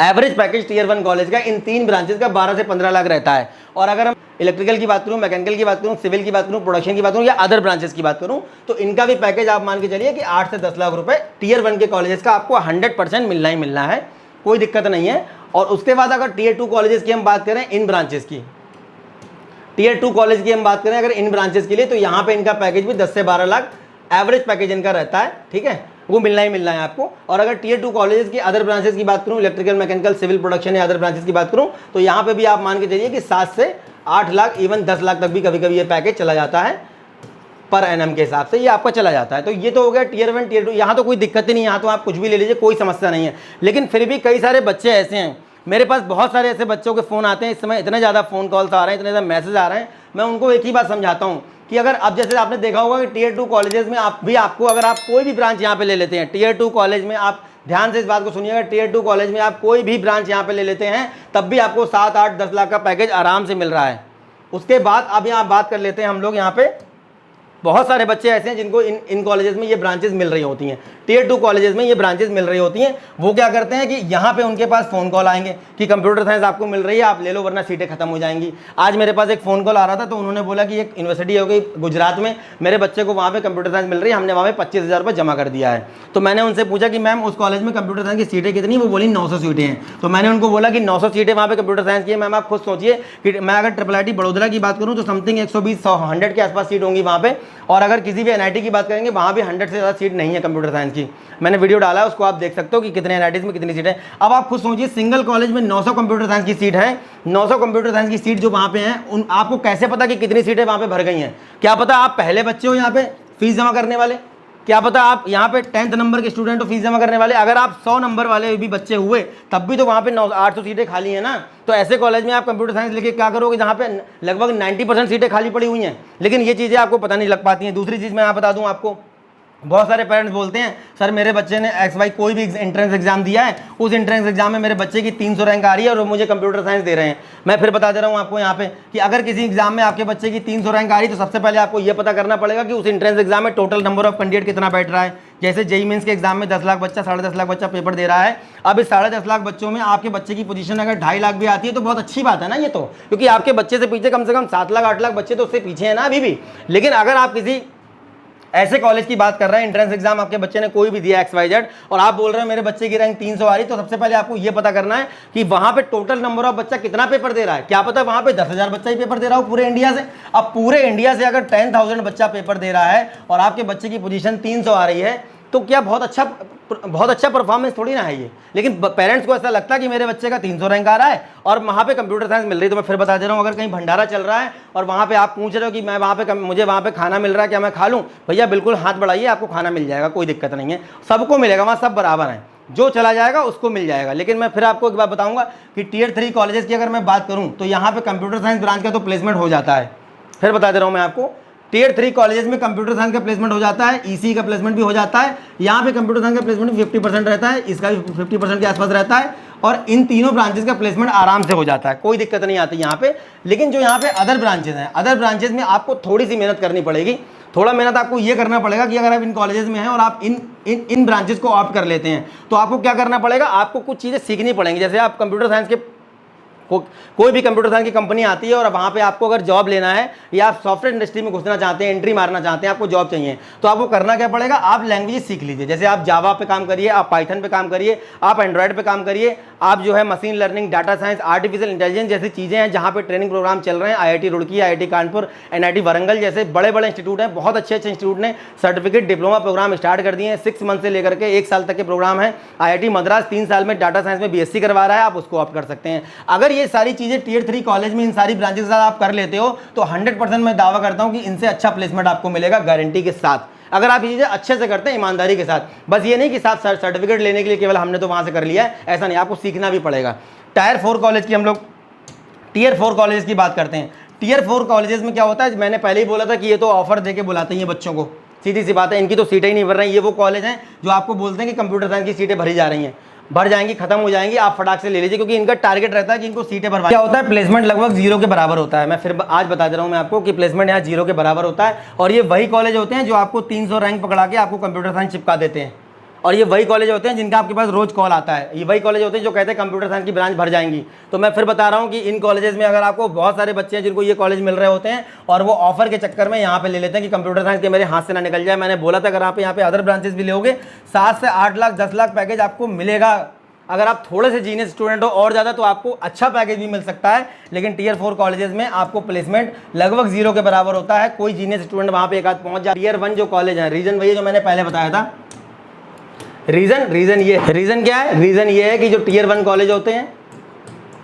एवरेज पैकेज टियर 1 कॉलेज का इन 3 ब्रांचेस का 12 से 15 लाख रहता है। और अगर हम इलेक्ट्रिकल की बात करूं, मैकेनिकल की बात करूं, सिविल की बात करूं, प्रोडक्शन की बात करूं, या अदर ब्रांचेस की बात करूं, तो इनका भी पैकेज आप मान के चलिए कि 8 से 10 लाख रुपए टियर 1 के कॉलेजेस का आपको 100% मिलना ही मिलना है, कोई दिक्कत नहीं है। और उसके बाद अगर टियर 2 कॉलेजेस की हम बात करें, इन ब्रांचेस की, टियर 2 कॉलेज की हम बात करें अगर इन ब्रांचेस के लिए, तो यहाँ पे इनका पैकेज भी 10 से 12 लाख एवरेज पैकेज इनका रहता है, ठीक है, वो मिलना ही मिलना है आपको। और अगर टियर 2 कॉलेजेस की अदर ब्रांचेस की बात करूं, इलेक्ट्रिकल, मैकेनिकल, सिविल, प्रोडक्शन या अदर ब्रांचेस की बात करूं, तो यहाँ पे भी आप मान के चलिए कि 7 से 8 लाख, इवन 10 लाख तक भी कभी कभी ये पैकेज चला जाता है, पर एनएम के हिसाब से ये आपका चला जाता है। तो ये तो हो गया टियर 1, टियर 2, यहाँ तो कोई दिक्कत ही नहीं, यहाँ तो आप कुछ भी ले लीजिए, कोई समस्या नहीं है। लेकिन फिर भी कई सारे बच्चे ऐसे हैं, मेरे पास बहुत सारे ऐसे बच्चों के फ़ोन आते हैं, इस समय इतने ज़्यादा फ़ोन कॉल्स आ रहे हैं, इतने ज़्यादा मैसेज आ रहे हैं, मैं उनको एक ही बात समझाता हूँ कि अगर अब जैसे आपने देखा होगा कि टियर 2 कॉलेजेस में आपको अगर आप कोई भी ब्रांच यहाँ पे ले लेते हैं, टियर 2 कॉलेज में आप ध्यान से इस बात को सुनिएगा, टियर 2 कॉलेज में आप कोई भी ब्रांच यहाँ पे ले लेते हैं, तब भी आपको 7, 8, 10 लाख का पैकेज आराम से मिल रहा है। उसके बाद अब यहाँ बात कर लेते हैं हम लोग, यहाँ पे बहुत सारे बच्चे ऐसे हैं जिनको इन कॉलेजेस में ये ब्रांचेस मिल रही होती हैं, टियर 2 कॉलेजेस में ये ब्रांचेस मिल रही होती हैं। वो क्या करते हैं कि यहाँ पे उनके पास फ़ोन कॉल आएंगे कि कंप्यूटर साइंस आपको मिल रही है, आप ले लो वरना सीटें खत्म हो जाएंगी। आज मेरे पास एक फ़ोन कॉल आ रहा था, तो उन्होंने बोला कि एक यूनिवर्सिटी हो गई गुजरात में, मेरे बच्चे को वहाँ पर कंप्यूटर साइंस मिल रही है, हमने वहाँ पर 25,000 रुपये जमा कर दिया है। तो मैंने उनसे पूछा कि मैम उस कॉलेज में कंप्यूटर साइंस की सीटें कितनी, वो बोली 900 सीटें हैं। तो मैंने उनको बोला कि 900 सीटें वहाँ पर कंप्यूटर साइंस की है, मैम आप खुद सोचिए कि मैं अगर IIT बड़ौदा की बात करूँ तो समथिंग 120-100 के आसपास सीट होंगी वहाँ पर, और अगर किसी भी NIT की बात करेंगे वहाँ भी 100 से ज़्यादा सीट नहीं है कंप्यूटर साइंस की। मैंने वीडियो डाला है, उसको आप देख सकते हो कि कितने NITs में कितनी सीट है। अब आप खुद सोचिए, सिंगल कॉलेज में 900 कंप्यूटर साइंस की सीट है, 900 कंप्यूटर साइंस की सीट जो वहाँ पे हैं, उन आपको कैसे पता कि कितनी सीटें वहाँ पे भर गई हैं? क्या पता आप पहले बच्चे हो यहाँ पे फीस जमा करने वाले, क्या पता आप यहाँ पे 10th नंबर के स्टूडेंट हो फीस जमा करने वाले। अगर आप 100 नंबर वाले भी बच्चे हुए तब भी तो वहाँ पे 800 सीटें खाली हैं ना। तो ऐसे कॉलेज में आप कंप्यूटर साइंस लेके क्या करोगे जहाँ पे लगभग 90% सीटें खाली पड़ी हुई हैं, लेकिन ये चीज़ें आपको पता नहीं लग पाती हैं। दूसरी चीज़ मैं यहाँ बता दूँ आपको, बहुत सारे पेरेंट्स बोलते हैं सर मेरे बच्चे ने XY कोई भी एंट्रेंस एग्जाम दिया है, उस एंट्रेंस एग्जाम में मेरे बच्चे की 300 रैंक आ रही है और वो मुझे कंप्यूटर साइंस दे रहे हैं। मैं फिर बता दे रहा हूँ आपको यहाँ पे कि अगर किसी एग्जाम में आपके बच्चे की 300 रैंक आ रही है तो सबसे पहले आपको ये पता करना पड़ेगा कि उस एंट्रेंस एग्जाम में टोटल नंबर ऑफ कैंडिडेट कितना बैठ रहा है। जैसे JEE मेंस के एग्जाम में 10 लाख बच्चा, 10.5 लाख बच्चा पेपर दे रहा है। अब इस 10.5 लाख बच्चों में आपके बच्चे की पोजीशन अगर 2.5 लाख भी आती है तो बहुत अच्छी बात है ना ये तो, क्योंकि आपके बच्चे से पीछे कम से कम 7 लाख 8 लाख बच्चे तो उससे पीछे हैं ना अभी भी। लेकिन अगर आप किसी ऐसे कॉलेज की बात कर रहे हैं, एंट्रेंस एग्जाम आपके बच्चे ने कोई भी दिया XYZ और आप बोल रहे हैं मेरे बच्चे की रैंक 300 आ रही, तो सबसे पहले आपको ये पता करना है कि वहां पे टोटल नंबर ऑफ बच्चा कितना पेपर दे रहा है। क्या पता वहां पे 10,000 बच्चा ही पेपर दे रहा हो पूरे इंडिया से। अब पूरे इंडिया से अगर 10,000 बच्चा पेपर दे रहा है और आपके बच्चे की पोजीशन 300 आ रही है तो क्या बहुत अच्छा परफॉर्मेंस थोड़ी ना है ये। लेकिन पेरेंट्स को ऐसा लगता है कि मेरे बच्चे का 300 रैंक आ रहा है और वहाँ पे कंप्यूटर साइंस मिल रही है। तो मैं फिर बता दे रहा हूँ, अगर कहीं भंडारा चल रहा है और वहाँ पे आप पूछ रहे हो कि मैं वहाँ पे मुझे वहाँ पे खाना मिल रहा है, क्या मैं खा लूँ? भैया बिल्कुल हाथ बढ़ाइए, आपको खाना मिल जाएगा, कोई दिक्कत नहीं है, सबको मिलेगा, वहाँ सब बराबर हैं, जो चला जाएगा उसको मिल जाएगा। लेकिन मैं फिर आपको एक बात बताऊँगा कि टियर 3 कॉलेजेस की अगर मैं बात करूँ तो यहाँ पर कंप्यूटर साइंस ब्रांच का तो प्लेसमेंट हो जाता है। फिर बता दे रहा हूँ मैं आपको, टियर 3 कॉलेजेस में कंप्यूटर साइंस का प्लेसमेंट हो जाता है, ईसी का प्लेसमेंट भी हो जाता है। यहाँ पे कंप्यूटर साइंस का प्लेसमेंट 50% रहता है, इसका भी 50% के आसपास रहता है, और इन तीनों ब्रांचेस का प्लेसमेंट आराम से हो जाता है, कोई दिक्कत नहीं आती यहाँ पे। लेकिन जो यहाँ पे अदर ब्रांचेस हैं, अदर ब्रांचेस में आपको थोड़ी सी मेहनत करनी पड़ेगी। थोड़ा मेहनत आपको ये करना पड़ेगा कि अगर आप इन कॉलेजेस में हैं और आप इन ब्रांचेस को ऑप्ट कर लेते हैं, तो आपको क्या करना पड़ेगा, आपको कुछ चीज़ें सीखनी पड़ेंगी। जैसे आप कंप्यूटर साइंस के कोई भी कंप्यूटर साइंस की कंपनी आती है और वहाँ पे आपको अगर जॉब लेना है या आप सॉफ्टवेयर इंडस्ट्री में घुसना चाहते हैं, एंट्री मारना चाहते हैं, आपको जॉब चाहिए, तो आपको करना क्या पड़ेगा, आप लैंग्वेज सीख लीजिए। जैसे आप जावा पे काम करिए, आप पाइथन पे काम करिए, आप एंड्रॉयड पे काम करिए, आप जो है machine learning, data science, artificial intelligence जैसी चीज़ें हैं जहाँ पे ट्रेनिंग प्रोग्राम चल रहे हैं। IIT Roorkee, IIT Kanpur, NIT Warangal जैसे बड़े बड़े इंस्टीट्यूट हैं, बहुत अच्छे अच्छे इंस्टीट्यूट ने सर्टिफिकेट डिप्लोमा प्रोग्राम स्टार्ट कर दिए हैं। 6 मंथ से लेकर के 1 साल तक के प्रोग्राम है। IIT मद्रास 3 साल में डाटा साइंस में BSc करवा रहा है, आप उसको ऑप्ट कर सकते हैं। अगर ये सारी चीज़ें टियर 3 कॉलेज में इन सारी ब्रांचेस के साथ आप कर लेते हो तो 100% मैं दावा करता हूं कि इनसे अच्छा प्लेसमेंट आपको मिलेगा गारंटी के साथ, अगर आप ये चीज़ें अच्छे से करते हैं, ईमानदारी के साथ। बस ये नहीं कि साथ सर्टिफिकेट लेने के लिए केवल हमने तो वहां से कर लिया है, ऐसा नहीं, आपको सीखना भी पड़ेगा। टायर 4 कॉलेज की हम लोग टियर 4 कॉलेज की बात करते हैं। टियर 4 कॉलेजेस में क्या होता है, मैंने पहले ही बोला था कि ये तो ऑफर देके बुलाते हैं बच्चों को, सीधी सी बात है, इनकी तो सीटें ही नहीं भर रही। ये वो कॉलेज हैं जो आपको बोलते हैं कि कंप्यूटर साइंस की सीटें भरी जा रही हैं, भर जाएंगी, खत्म हो जाएंगी, आप फटाक से ले लीजिए, क्योंकि इनका टारगेट रहता है कि इनको सीटें भरवा। क्या होता है, प्लेसमेंट लगभग 0 के बराबर होता है। मैं फिर आज बता दे रहा हूँ मैं आपको कि प्लेसमेंट यहाँ 0 के बराबर होता है। और ये वही कॉलेज होते हैं जो आपको 300 रैंक पकड़ा के आपको कंप्यूटर साइंस चिपका देते हैं, और ये वही कॉलेज होते हैं जिनका आपके पास रोज कॉल आता है। ये वही कॉलेज होते हैं जो कहते हैं कंप्यूटर साइंस की ब्रांच भर जाएंगी। तो मैं फिर बता रहा हूँ कि इन कॉलेजेस में अगर आपको बहुत सारे बच्चे हैं जिनको ये कॉलेज मिल रहे होते हैं और वो ऑफर के चक्कर में यहाँ पे ले लेते हैं कि कंप्यूटर साइंस के मेरे हाथ से ना निकल जाए। मैंने बोला था अगर आप यहाँ पे अदर ब्रांचेस भी लोगे 7 से 8 लाख 10 लाख पैकेज आपको मिलेगा। अगर आप थोड़े से जीनियस स्टूडेंट हो और ज़्यादा तो आपको अच्छा पैकेज भी मिल सकता है। लेकिन टियर 4 कॉलेजेस में आपको प्लेसमेंट लगभग 0 के बराबर होता है। कोई जीनियस स्टूडेंट वहाँ पे एक आध पहुँच जाए। टियर 1 जो कॉलेज है, रीज़न वही जो मैंने पहले बताया था। रीज़न क्या है, रीज़न ये है कि जो टियर 1 कॉलेज होते हैं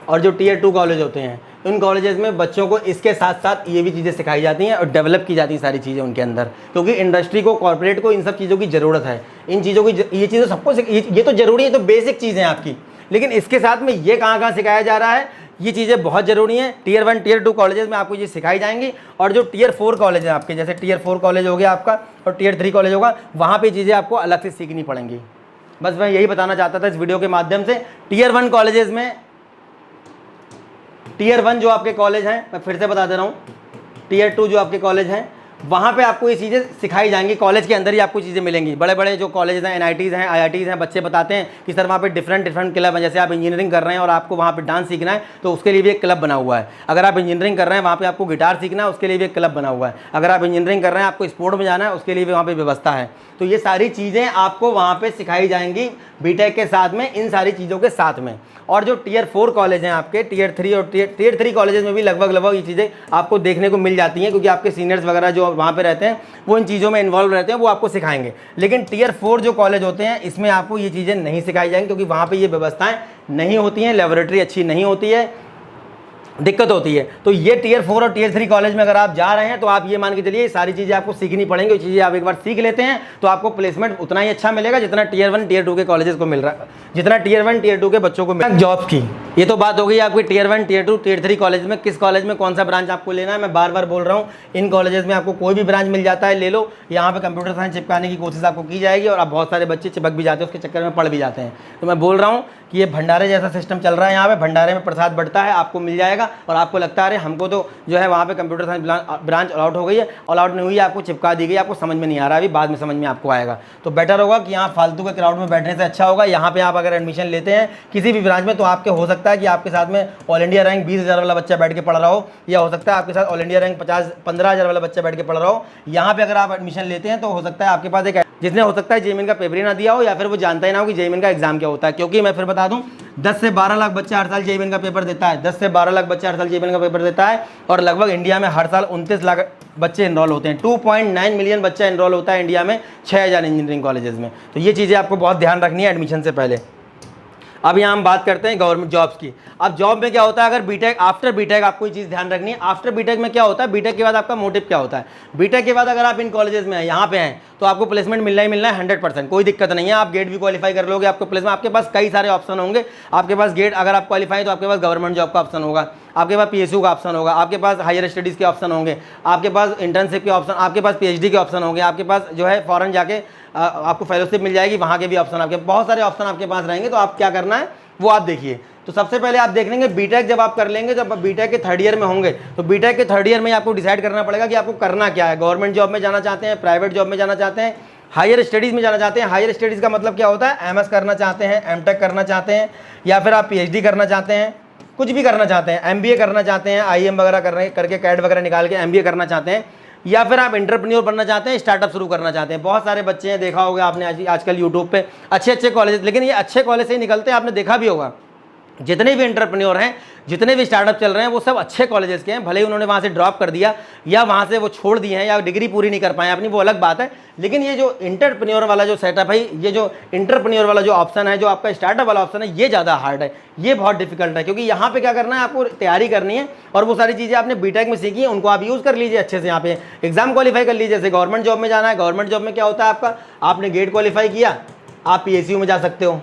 और जो टियर 2 कॉलेज होते हैं, उन कॉलेजेस में बच्चों को इसके साथ साथ ये भी चीज़ें सिखाई जाती हैं और डेवलप की जाती हैं सारी चीज़ें उनके अंदर, क्योंकि इंडस्ट्री को, कॉर्पोरेट को इन सब चीज़ों की ज़रूरत है। इन चीज़ों की, ये चीज़ें सबको, ये तो ज़रूरी है, तो बेसिक चीज़ें आपकी, लेकिन इसके साथ में ये कहाँ सिखाया जा रहा है, ये चीज़ें बहुत ज़रूरी हैं। टियर 1 टियर 2 कॉलेजेस में आपको ये सिखाई जाएंगी। और जो टियर 4 कॉलेज हैं आपके, जैसे टियर 4 कॉलेज हो गया आपका और टियर 3 कॉलेज होगा, वहाँ पर चीज़ें आपको अलग से सीखनी पड़ेंगी। बस मैं यही बताना चाहता था इस वीडियो के माध्यम से। टियर 1 कॉलेजेस में, टियर 1 जो आपके कॉलेज हैं, मैं फिर से बता दे रहा हूँ, टियर 2 जो आपके कॉलेज हैं, वहाँ पे आपको ये चीज़ें सिखाई जाएंगी। कॉलेज के अंदर ही आपको चीज़ें मिलेंगी। बड़े बड़े जो कॉलेज हैं, NITs हैं, IITs हैं, बच्चे बताते हैं कि सर वहाँ पे डिफरेंट क्लब हैं। जैसे आप इंजीनियरिंग कर रहे हैं और आपको वहाँ पे डांस सीखना है तो उसके लिए भी एक क्लब बना हुआ है। अगर आप इंजीनियरिंग कर रहे हैं, वहाँ पे आपको गिटार सीखना है, उसके लिए भी एक क्लब बना हुआ है। अगर आप इंजीनियरिंग कर रहे हैं, आपको स्पोर्ट में जाना है, उसके लिए भी वहाँ पर व्यवस्था है। तो ये सारी चीज़ें आपको वहाँ पर सिखाई जाएंगी बीटेक के साथ में, इन सारी चीज़ों के साथ में। और जो टियर 4 कॉलेज हैं आपके, टियर 3 और टियर 3 कॉलेजेस में भी लगभग ये चीज़ें आपको देखने को मिल जाती हैं, क्योंकि आपके सीनियर्स वगैरह जो वहाँ पे रहते हैं वो इन चीज़ों में इन्वॉल्व रहते हैं, वो आपको सिखाएंगे। लेकिन टियर 4 जो कॉलेज होते हैं, इसमें आपको ये चीज़ें नहीं सिखाई जाएंगी, क्योंकि वहाँ पर ये व्यवस्थाएँ नहीं होती हैं, लेबोरेटरी अच्छी नहीं होती है, दिक्कत होती है। तो ये टियर 4 और टियर 3 कॉलेज में अगर आप जा रहे हैं तो आप ये मान के चलिए सारी चीज़ें आपको सीखनी पड़ेंगी। ये चीज़ें आप एक बार सीख लेते हैं तो आपको प्लेसमेंट उतना ही अच्छा मिलेगा जितना टियर 1 टियर 2 के कॉलेजेस को मिल रहा है, जितना टियर 1 टियर 2 के बच्चों को मिल रहा है। जॉब की ये तो बात हो गई आपकी टियर 1 टियर 2 टियर 3 कॉलेज में किस कॉलेज में कौन सा ब्रांच आपको लेना है। मैं बार बार बोल रहा हूँ, इन कॉलेजेस में आपको कोई भी ब्रांच मिल जाता है, ले लो। यहाँ पे कंप्यूटर साइंस चिपकाने की कोशिश आपको की जाएगी और अब बहुत सारे बच्चे चिपक भी जाते हैं, उसके चक्कर में पढ़ भी जाते हैं। तो मैं बोल रहा हूँ कि ये भंडारे जैसा सिस्टम चल रहा है। यहाँ पे भंडारे में प्रसाद बढ़ता है, आपको मिल जाएगा। और आपको लगता है अरे हमको तो जो है वहाँ पे कंप्यूटर साइंस ब्रांच अलॉट हो गई है, अलॉट नहीं हुई है, आपको चिपका दी गई, आपको समझ में नहीं आ रहा है, अभी बाद में समझ में आपको आएगा। तो बेटर होगा कि यहाँ फालतू के क्राउड में बैठने से अच्छा होगा यहाँ पे आप अगर एडमिशन लेते हैं किसी भी ब्रांच में, तो आपके हो सकता है कि आपके साथ में ऑल इंडिया रैंक 20,000 वाला बच्चा बैठ के पढ़ रहा हो, या हो सकता है आपके साथ ऑल इंडिया रैंक 15,000 वाला बच्चा बैठ के पढ़ रहा हो। यहाँ पे अगर आप एडमिशन लेते हैं तो हो सकता है आपके पास एक, जिसने हो सकता है जेईई का पेपर ही ना दिया हो, या फिर वो जानता ही ना हो कि जेईई का एग्जाम क्या होता है। क्योंकि मैं फिर बता दूं, 10 से 12 लाख बच्चा हर साल जेईई का पेपर देता है, 10 से 12 लाख बच्चा हर साल जेईई का पेपर देता है। और लगभग इंडिया में हर साल 29 लाख बच्चे इनरोल होते हैं। 2.9 मिलियन बच्चा इनरोल होता है इंडिया में 6000 इंजीनियरिंग कॉलेजेस में। तो ये चीज़ें आपको बहुत ध्यान रखनी है एडमिशन से पहले। अब यहाँ हम बात करते हैं गवर्नमेंट जॉब्स की। अब जॉब में क्या होता है, अगर बीटेक, आफ्टर बीटेक आपको ये चीज़ ध्यान रखनी है, आफ्टर बीटेक में क्या होता है, बीटेक के बाद आपका मोटिव क्या होता है। बीटेक के बाद अगर आप इन कॉलेजेस में हैं, यहाँ पे हैं, तो आपको प्लेसमेंट मिलना ही मिलना है 100%, कोई दिक्कत नहीं है। आप गेट भी क्वालिफाई कर लोगे, आपको प्लेसमेंट, आपके पास कई सारे ऑप्शन होंगे। आपके पास गेट अगर आप क्वालिफाई, तो आपके पास गवर्नमेंट जॉब का ऑप्शन होगा, आपके पास PSU का ऑप्शन होगा, आपके पास हायर स्टडीज़ के ऑप्शन होंगे, आपके पास इंटर्नशिप के ऑप्शन, आपके पास PhD के ऑप्शन होंगे, आपके पास जो है फॉरेन जाके आपको फेलोशिप मिल जाएगी, वहाँ के भी ऑप्शन, आपके बहुत सारे ऑप्शन आपके पास रहेंगे। तो आप क्या करना है वो आप देखिए। तो सबसे पहले आप देख लेंगे बीटेक जब आप कर लेंगे, जब बीटेक के 3rd ईयर में होंगे, तो बीटेक के 3rd ईयर में आपको डिसाइड करना पड़ेगा कि आपको करना क्या है। गवर्नमेंट जॉब में जाना चाहते हैं, प्राइवेट जॉब में जाना चाहते हैं, हायर स्टडीज़ में जाना चाहते हैं। हायर स्टडीज़ का मतलब क्या होता है, MS करना चाहते हैं, MTech करना चाहते हैं, या फिर आप PhD करना चाहते हैं, कुछ भी करना चाहते हैं, MBA करना चाहते हैं, IIM वगैरह करके कैट वगैरह निकाल के MBA करना चाहते हैं, या फिर आप एंटरप्रेन्योर बनना चाहते हैं, स्टार्टअप शुरू करना चाहते हैं। बहुत सारे बच्चे हैं, देखा होगा आपने आजकल यूट्यूब पे अच्छे कॉलेज, लेकिन ये अच्छे कॉलेज से ही निकलते हैं। आपने देखा भी होगा जितने भी एंटरप्रेन्योर हैं, जितने भी स्टार्टअप चल रहे हैं, वो सब अच्छे कॉलेजेस के हैं। भले ही उन्होंने वहाँ से ड्रॉप कर दिया या वहाँ से वो छोड़ दिए हैं या डिग्री पूरी नहीं कर पाए अपनी, वो अलग बात है। लेकिन ये जो एंटरप्रेन्योर वाला जो सेटअप है, ये जो एंटरप्रेन्योर वाला जो ऑप्शन है, जो आपका स्टार्टअप वाला ऑप्शन है, ये ज़्यादा हार्ड है, ये बहुत डिफिकल्ट है। क्योंकि यहाँ पे क्या करना है, आपको तैयारी करनी है, और वो सारी चीज़ें आपने बीटेक में सीखी है, उनको आप यूज़ कर लीजिए अच्छे से। यहाँ पे एग्जाम क्वालिफाई कर लीजिए। जैसे गवर्नमेंट जॉब में जाना है, गवर्नमेंट जॉब में क्या होता है आपका, आपने गेट क्वालिफाई किया, आप PSU में जा सकते हो,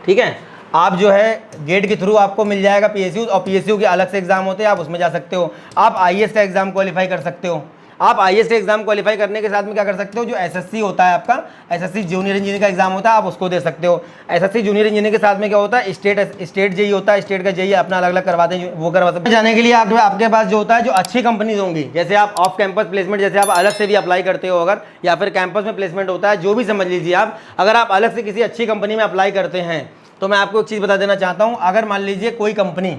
ठीक है। आप जो है गेट के थ्रू आपको मिल जाएगा PSU, और PSU के अलग से एग्जाम होते हैं, आप उसमें जा सकते हो। आप IAS का एग्जाम क्वालिफाई कर सकते हो। आप IAS का एग्जाम क्वालिफाई करने के साथ में क्या कर सकते हो, जो SSC होता है आपका, SSC जूनियर इंजीनियर का एग्जाम होता है, आप उसको दे सकते हो। SSC जूनियर इंजीनियर के साथ में क्या होता है, स्टेट JEE होता है, स्टेट का JEE अपना अलग अलग करवाते हैं, वो करवा सकते हैं। जाने के लिए आपके पास जो होता है, जो अच्छी कंपनीज होंगी, जैसे आप ऑफ कैंपस प्लेसमेंट, जैसे आप अलग से भी अप्लाई करते हो अगर, या फिर कैंपस में प्लेसमेंट होता है, जो भी समझ लीजिए आप, अगर आप अलग से किसी अच्छी कंपनी में अप्लाई करते हैं, तो मैं आपको एक चीज़ बता देना चाहता हूं। अगर मान लीजिए कोई कंपनी,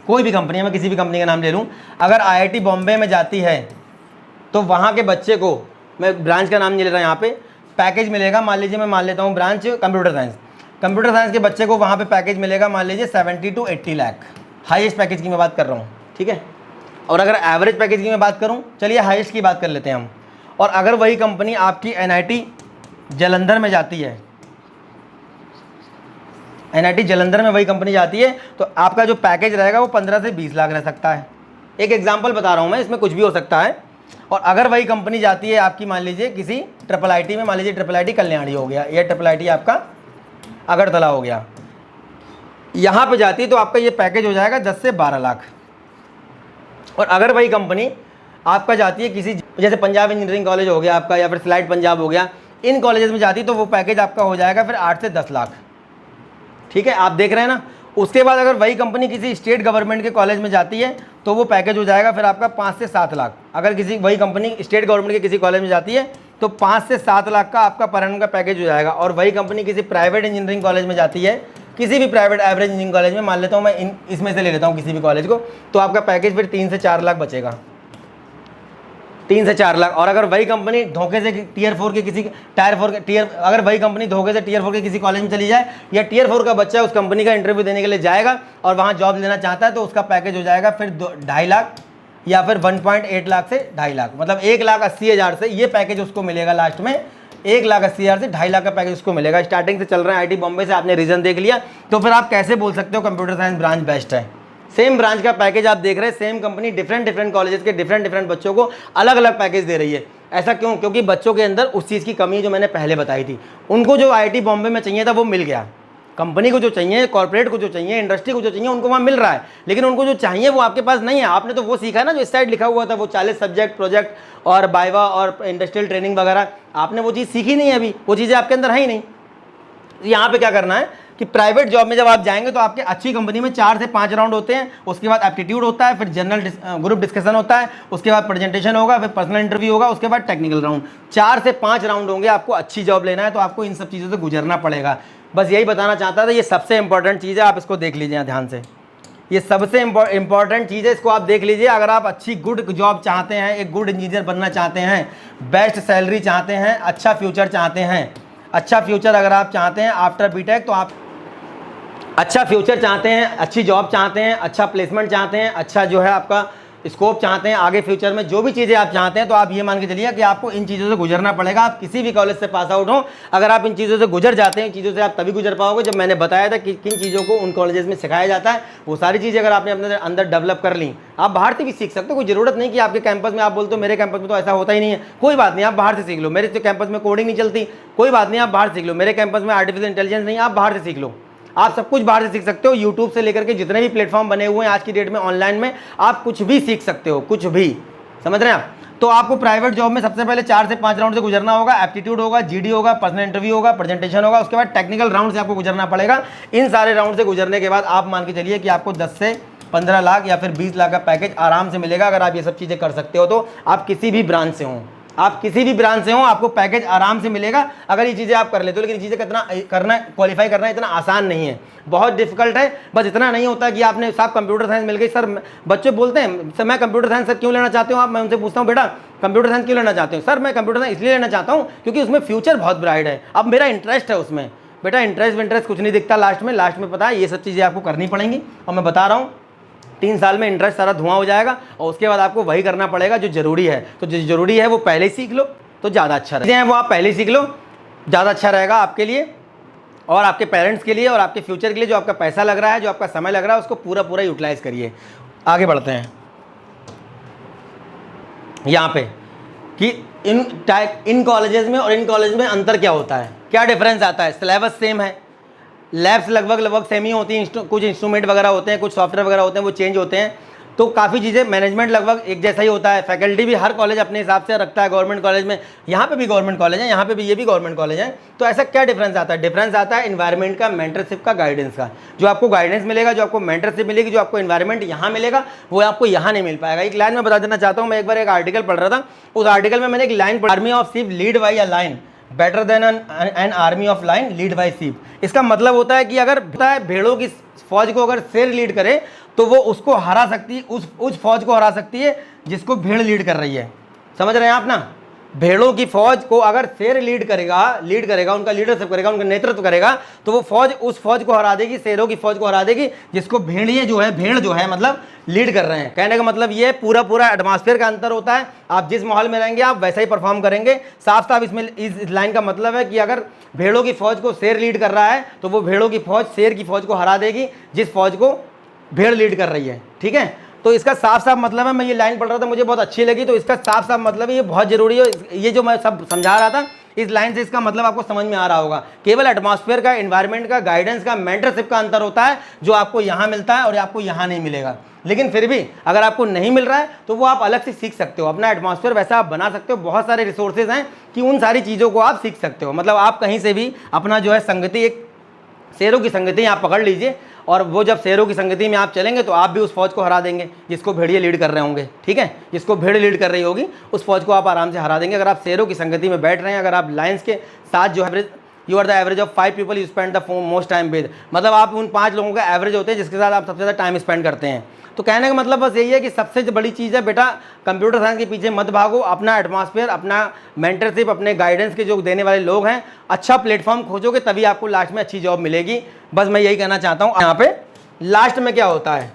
कोई भी कंपनी, मैं किसी भी कंपनी का नाम ले लूं, अगर IIT बॉम्बे में जाती है, तो वहां के बच्चे को, मैं ब्रांच का नाम नहीं ले रहा यहाँ पे, पैकेज मिलेगा। मान लीजिए मैं मान लेता हूँ branch computer science, computer science के बच्चे को वहाँ पे पैकेज मिलेगा मान लीजिए 70 to 80 लाख, हाईएस्ट पैकेज की मैं बात कर रहा हूँ, ठीक है। और अगर एवरेज पैकेज की मैं बात करूँ, चलिए हाईएस्ट की बात कर लेते हैं हम। और अगर वही कंपनी आपकी NIT जालंधर में जाती है, NIT जालंधर में वही कंपनी जाती है, तो आपका जो पैकेज रहेगा वो 15 से 20 लाख रह सकता है। एक एग्जांपल बता रहा हूँ मैं, इसमें कुछ भी हो सकता है। और अगर वही कंपनी जाती है आपकी मान लीजिए किसी IIIT में, मान लीजिए IIIT कल्याणी हो गया, या IIIT आपका अगरतला हो गया, यहाँ पे जाती है, तो आपका ये पैकेज हो जाएगा 10 से 12 लाख। और अगर वही कंपनी आपका जाती है किसी, जैसे पंजाब इंजीनियरिंग कॉलेज हो गया आपका, या फिर स्लाइड पंजाब हो गया, इन कॉलेजेस में जाती है, तो वो पैकेज आपका हो जाएगा फिर 8 से 10 लाख, ठीक है। आप देख रहे हैं ना। उसके बाद अगर वही कंपनी किसी स्टेट गवर्नमेंट के कॉलेज में जाती है, तो वो पैकेज हो जाएगा फिर आपका 5 से 7 लाख। अगर किसी वही कंपनी स्टेट गवर्नमेंट के किसी कॉलेज में जाती है, तो 5 से 7 लाख का आपका पर एनम का पैकेज हो जाएगा। और वही कंपनी किसी प्राइवेट इंजीनियरिंग कॉलेज में जाती है, किसी भी प्राइवेट एवरेज इंजीनियरिंग कॉलेज में, मान लेता हूँ मैं इसमें से ले लेता हूँ किसी भी कॉलेज को, तो आपका पैकेज फिर 3 से 4 लाख बचेगा, 3 से 4 लाख। और अगर वही कंपनी धोखे से Tier 4 के किसी अगर वही कंपनी धोखे से Tier 4 के किसी कॉलेज में चली जाए, या Tier 4 का बच्चा उस कंपनी का इंटरव्यू देने के लिए जाएगा और वहाँ जॉब लेना चाहता है, तो उसका पैकेज हो जाएगा फिर 2.5 लाख या फिर 1.8 लाख से 2.5 लाख, मतलब 1,80,000 से ये पैकेज उसको मिलेगा। लास्ट में 1,80,000 से 2.5 लाख का पैकेज उसको मिलेगा। स्टार्टिंग से चल रहा है IIT बॉम्बे से, आपने रीज़न देख लिया, तो फिर आप कैसे बोल सकते हो कंप्यूटर साइंस ब्रांच बेस्ट है। सेम ब्रांच का पैकेज आप देख रहे हैं, सेम कंपनी डिफरेंट कॉलेजेस के डिफरेंट बच्चों को अलग अलग पैकेज दे रही है। ऐसा क्यों? क्योंकि बच्चों के अंदर उस चीज़ की कमी जो मैंने पहले बताई थी, उनको जो IIT बॉम्बे में चाहिए था वो मिल गया। कंपनी को जो चाहिए, कॉर्पोरेट को जो चाहिए, इंडस्ट्री को जो चाहिए, उनको वहाँ मिल रहा है, लेकिन उनको जो चाहिए वो आपके पास नहीं है। आपने तो वो सीखा है ना जो इस साइड लिखा हुआ था, वो 40 सब्जेक्ट, प्रोजेक्ट और बाइवा और इंडस्ट्रियल ट्रेनिंग वगैरह, आपने वो चीज़ सीखी नहीं है अभी, वो चीज़ें आपके अंदर है ही नहीं। यहाँ पे क्या करना है कि प्राइवेट जॉब में जब आप जाएंगे तो आपके अच्छी कंपनी में 4 से 5 राउंड होते हैं, उसके बाद एप्टीट्यूड होता है, फिर जनरल ग्रुप डिस्कशन होता है, उसके बाद प्रेजेंटेशन होगा, फिर पर्सनल इंटरव्यू होगा, उसके बाद टेक्निकल राउंड। 4 से 5 राउंड होंगे। आपको अच्छी जॉब लेना है तो आपको इन सब चीज़ों से गुजरना पड़ेगा। बस यही बताना चाहता था, ये सबसे इंपॉर्टेंट चीज़ है, आप इसको देख लीजिए ध्यान से, ये सबसे इंपॉर्टेंट चीज़ है, इसको आप देख लीजिए। अगर आप अच्छी गुड जॉब चाहते हैं, एक गुड इंजीनियर बनना चाहते हैं, बेस्ट सैलरी चाहते हैं, अच्छा फ्यूचर चाहते हैं, अच्छा फ्यूचर अगर आप चाहते हैं आफ्टर बीटेक, तो आप अच्छा फ्यूचर चाहते हैं, अच्छी जॉब चाहते हैं, अच्छा प्लेसमेंट चाहते हैं, अच्छा जो है आपका स्कोप चाहते हैं, आगे फ्यूचर में जो भी चीज़ें आप चाहते हैं, तो आप ये मान के चलिए कि आपको इन चीज़ों से गुजरना पड़ेगा। आप किसी भी कॉलेज से पास आउट हो, अगर आप इन चीज़ों से गुजर जाते हैं, चीज़ों से आप तभी गुजर पाओगे जब मैंने बताया था कि किन चीज़ों को उन कॉलेजेस में सिखाया जाता है। वो सारी चीज़ें अगर आपने अपने अंदर डेवलप कर ली, आप बाहर से भी सीख सकते हो। कोई ज़रूरत नहीं कि आपके कैंपस में, आप बोलते हो मेरे कैंपस में तो ऐसा होता ही नहीं है, कोई बात नहीं, आप बाहर से सीख लो। मेरे कैंपस में कोडिंग नहीं चलती, कोई बात नहीं, आप बाहर सीख लो। मेरे कैंपस में आर्टिफिशियल इंटेलिजेंस नहीं, आप बाहर से सीख लो। आप सब कुछ बाहर से सीख सकते हो। यूट्यूब से लेकर के जितने भी प्लेटफॉर्म बने हुए हैं आज की डेट में ऑनलाइन में, आप कुछ भी सीख सकते हो, कुछ भी। समझ रहे हैं आप? तो आपको प्राइवेट जॉब में सबसे पहले 4 से 5 राउंड से गुजरना होगा। एप्टीट्यूड होगा, जीडी होगा, पर्सनल इंटरव्यू होगा, प्रेजेंटेशन होगा, उसके बाद टेक्निकल राउंड से आपको गुजरना पड़ेगा। इन सारे राउंड से गुजरने के बाद आप मान के चलिए कि आपको 10 से 15 लाख या फिर 20 लाख का पैकेज आराम से मिलेगा। अगर आप ये सब चीज़ें कर सकते हो तो आप किसी भी ब्रांच से हों, आप किसी भी ब्रांच से हो, आपको पैकेज आराम से मिलेगा अगर ये चीज़ें आप कर लेते हो। लेकिन ये चीज़ें कितना करना, क्वालिफाई करना इतना आसान नहीं है, बहुत डिफिकल्ट है। बस इतना नहीं होता कि आपने साहब कंप्यूटर साइंस मिल गई। सर बच्चे बोलते हैं सर मैं कंप्यूटर साइंस सर क्यों लेना चाहते हो आप? मैं उनसे पूछता हूँ बेटा कंप्यूटर साइंस क्यों लेना चाहते हो? सर मैं कंप्यूटर साइंस इसलिए लेना चाहता हूँ क्योंकि उसमें फ्यूचर बहुत ब्राइट है, अब मेरा इंटरेस्ट है उसमें। बेटा इंटरेस्ट कुछ नहीं दिखता लास्ट में पता है ये सब चीज़ें आपको करनी पड़ेंगी। और मैं बता रहा हूँ 3 साल में इंटरेस्ट सारा धुआं हो जाएगा और उसके बाद आपको वही करना पड़ेगा जो ज़रूरी है। तो जो ज़रूरी है वो पहले ही सीख लो तो ज़्यादा अच्छा रहेगा, वो आप पहले ही सीख लो, ज़्यादा अच्छा रहेगा आपके लिए और आपके पेरेंट्स के लिए और आपके फ्यूचर के लिए। जो आपका पैसा लग रहा है, जो आपका समय लग रहा है, उसको पूरा यूटिलाइज़ करिए। आगे बढ़ते हैं यहाँ पे कि इन कॉलेजेस में और इन कॉलेज में अंतर क्या होता है, क्या डिफरेंस आता है। सिलेबस सेम है, लैब्स लगभग सेम ही होती हैं, कुछ इंस्ट्रूमेंट वगैरह होते हैं, कुछ सॉफ्टवेयर वगैरह होते हैं, वो चेंज होते हैं। तो काफ़ी चीज़ें, मैनेजमेंट लगभग एक जैसा ही होता है। फैकल्टी भी हर कॉलेज अपने हिसाब से रखता है। गवर्नमेंट कॉलेज में, यहाँ पे भी गवर्नमेंट कॉलेज है, यहाँ पे भी ये भी गवर्नमेंट कॉलेज है। तो ऐसा क्या डिफरेंस आता है? डिफरेंस आता है एनवायरनमेंट का, मेंटरशिप का, गाइडेंस का। जो आपको गाइडेंस मिलेगा, जो आपको मेंटरशिप मिलेगी, जो आपको एनवायरनमेंट यहाँ मिलेगा, वो आपको यहाँ नहीं मिल पाएगा। एक लाइन में बता देना चाहता हूँ, मैं एक बार एक आर्टिकल पढ़ रहा था, उस आर्टिकल में मैंने एक लाइन पढ़ी, army of sheep lead by a line better than an army of line lead by sheep. इसका मतलब होता है कि अगर भेड़ों की फौज को अगर शेर लीड करे तो वो उसको हरा सकती है, उस फौज को हरा सकती है जिसको भेड़ लीड कर रही है। समझ रहे हैं आप ना? भेड़ों की फौज को अगर शेर लीड करेगा, उनका लीडरशिप करेगा, उनका नेतृत्व करेगा, तो वो फौज उस फौज को हरा देगी, शेरों की फौज को हरा देगी जिसको भेड़ जो है मतलब लीड कर रहे हैं। कहने का मतलब ये पूरा एटमॉस्फेयर का अंतर होता है। आप जिस माहौल में रहेंगे आप वैसा ही परफॉर्म करेंगे। साफ साफ इसमें इस लाइन का मतलब है कि अगर भेड़ों की फौज को शेर लीड कर रहा है तो वो भेड़ों की फौज शेर की फौज को हरा देगी जिस फौज को भेड़ लीड कर रही है। ठीक है, तो इसका साफ साफ मतलब है, मैं ये लाइन पढ़ रहा था, मुझे बहुत अच्छी लगी, तो इसका साफ साफ मतलब है, ये बहुत जरूरी है। ये जो मैं सब समझा रहा था इस लाइन से, इसका मतलब आपको समझ में आ रहा होगा। केवल एटमॉस्फेयर का, एनवायरनमेंट का, गाइडेंस का, मेंटरशिप का अंतर होता है जो आपको यहाँ मिलता है और आपको यहाँ नहीं मिलेगा। लेकिन फिर भी अगर आपको नहीं मिल रहा है तो वो आप अलग से सीख सकते हो। अपना एटमॉस्फेयर वैसा आप बना सकते हो। बहुत सारे रिसोर्सेज हैं कि उन सारी चीज़ों को आप सीख सकते हो। मतलब आप कहीं से भी अपना जो है संगति, एक शेरों की संगति आप पकड़ लीजिए और वो जब शेरों की संगति में आप चलेंगे तो आप भी उस फौज को हरा देंगे जिसको भेड़िए लीड कर रहे होंगे। ठीक है, जिसको भेड़ लीड कर रही होगी उस फौज को आप आराम से हरा देंगे अगर आप शेरों की संगति में बैठ रहे हैं। अगर आप लाइन्स के साथ जो है, you are the average of 5 people you spend the most time with, मतलब आप उन 5 लोगों का एवरेज होते हैं जिसके साथ आप सबसे ज़्यादा टाइम स्पेंड करते हैं। तो कहने का मतलब बस यही है कि सबसे बड़ी चीज़ है बेटा, कंप्यूटर साइंस के पीछे मत भागो। अपना एटमॉस्फेयर, अपना मेंटरशिप, अपने गाइडेंस के जो देने वाले लोग हैं, अच्छा प्लेटफॉर्म खोजोगे तभी आपको लास्ट में अच्छी जॉब मिलेगी। बस मैं यही कहना चाहता हूँ। यहाँ पे लास्ट में क्या होता है,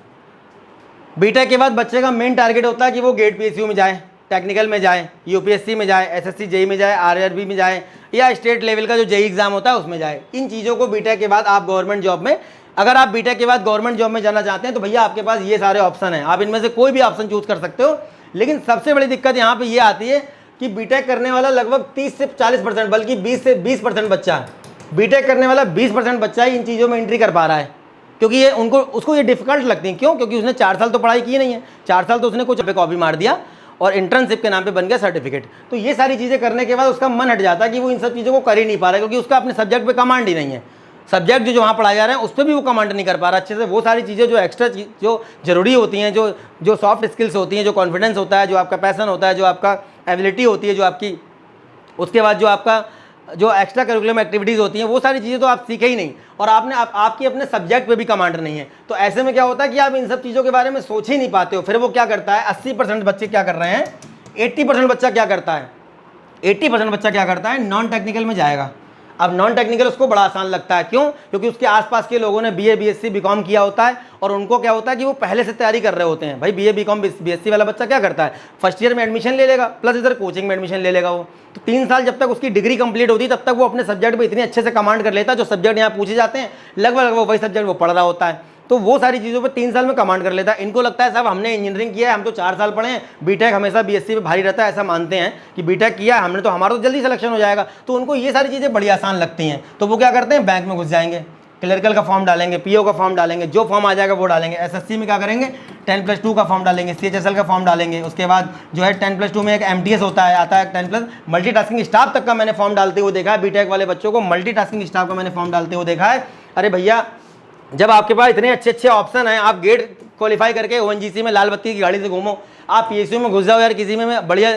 बीटेक के बाद बच्चे का मेन टारगेट होता है कि वो गेट पीएसयू में जाए, टेक्निकल में जाए, यूपीएससी में जाए, एसएससी जेई में जाए, आरआरबी में जाए, या स्टेट लेवल का जो जेई एग्जाम होता है उसमें जाए। इन चीज़ों को बीटेक के बाद आप गवर्नमेंट जॉब में, अगर आप बीटेक के बाद गवर्नमेंट जॉब में जाना चाहते हैं तो भैया आपके पास ये सारे ऑप्शन हैं, आप इनमें से कोई भी ऑप्शन चूज कर सकते हो। लेकिन सबसे बड़ी दिक्कत यहाँ पे ये आती है कि बीटेक करने वाला लगभग 30 से 40%, बल्कि 20 से 20% बच्चा, बीटेक करने वाला 20% बच्चा ही इन चीज़ों में एंट्री कर पा रहा है, क्योंकि ये उसको ये डिफिकल्ट लगती है। क्यों? क्योंकि उसने 4 साल तो पढ़ाई की नहीं है, 4 साल तो उसने कुछ पे कॉपी मार दिया और इंटर्नशिप के नाम पे बन गया सर्टिफिकेट। तो ये सारी चीज़ें करने के बाद उसका मन हट जाता है कि वो इन सब चीज़ों को कर ही नहीं पा रहा है, क्योंकि उसका अपने सब्जेक्ट पे कमांड ही नहीं है। सब्जेक्ट जो वहाँ पढ़ाए जा रहे हैं उस पर भी वो कमांड नहीं कर पा रहा अच्छे से। वो सारी चीज़ें जो एक्स्ट्रा जो जरूरी होती हैं, जो सॉफ्ट स्किल्स होती हैं, जो कॉन्फिडेंस होता है, जो आपका पैसन होता है, जो आपका एबिलिटी होती है, जो आपकी, उसके बाद जो आपका जो एक्स्ट्रा करिकुलम एक्टिविटीज़ होती हैं, वो सारी चीज़ें तो आप सीखे ही नहीं और आपकी अपने सब्जेक्ट पे भी कमांड नहीं है। तो ऐसे में क्या होता है कि आप इन सब चीज़ों के बारे में सोच ही नहीं पाते हो। फिर वो क्या करता है, 80% बच्चे क्या कर रहे हैं, 80% बच्चा क्या करता है, 80% बच्चा क्या करता है, नॉन टेक्निकल में जाएगा। अब नॉन टेक्निकल उसको बड़ा आसान लगता है। क्यों? क्योंकि उसके आसपास के लोगों ने बीए बीएससी बीकॉम किया होता है और उनको क्या होता है कि वो पहले से तैयारी कर रहे होते हैं। भाई बीए बीकॉम बीएससी वाला बच्चा क्या करता है, फर्स्ट ईयर में एडमिशन ले लेगा, प्लस इधर कोचिंग में एडमिशन ले लेगा। वो तो 3 साल जब तक उसकी डिग्री कंप्लीट होती है तब तक वो अपने सब्जेक्ट में इतने अच्छे से कमांड कर लेता है, जो सब्जेक्ट यहाँ पूछे जाते हैं लगभग वही सब्जेक्ट वो पढ़ रहा होता है। तो वो सारी चीज़ों पे 3 साल में कमांड कर लेता है। इनको लगता है साहब हमने इंजीनियरिंग किया है, हम तो 4 साल पढ़े हैं, बीटेक हमेशा बीएससी पे भारी रहता है, ऐसा मानते हैं कि बीटेक किया है हमने तो हमारा तो जल्दी सिलेक्शन हो जाएगा। तो उनको ये सारी चीज़ें बड़ी आसान लगती हैं, तो वो क्या करते हैं, बैंक में घुस जाएंगे, क्लर्कल का फॉर्म डालेंगे, पीओ का फॉर्म डालेंगे, जो फॉर्म आ जाएगा वो डालेंगे। एसएससी में क्या करेंगे, 10+2 का फॉर्म डालेंगे, सीएचएसएल का फॉर्म डालेंगे। उसके बाद जो है 10+2 में एक एमटीएस होता है, आता है 10+ मल्टीटास्किंग स्टाफ तक का मैंने फॉर्म डालते हुए देखा है। बीटेक वाले बच्चों को मल्टीटास्किंग स्टाफ का मैंने फॉर्म डालते हुए देखा है। अरे भैया, जब आपके पास इतने अच्छे अच्छे ऑप्शन हैं, आप गेट क्वालिफाई करके ओएनजीसी में लाल बत्ती की गाड़ी से घूमो, आप पीएसयू में घुस जाओ यार, किसी में बढ़िया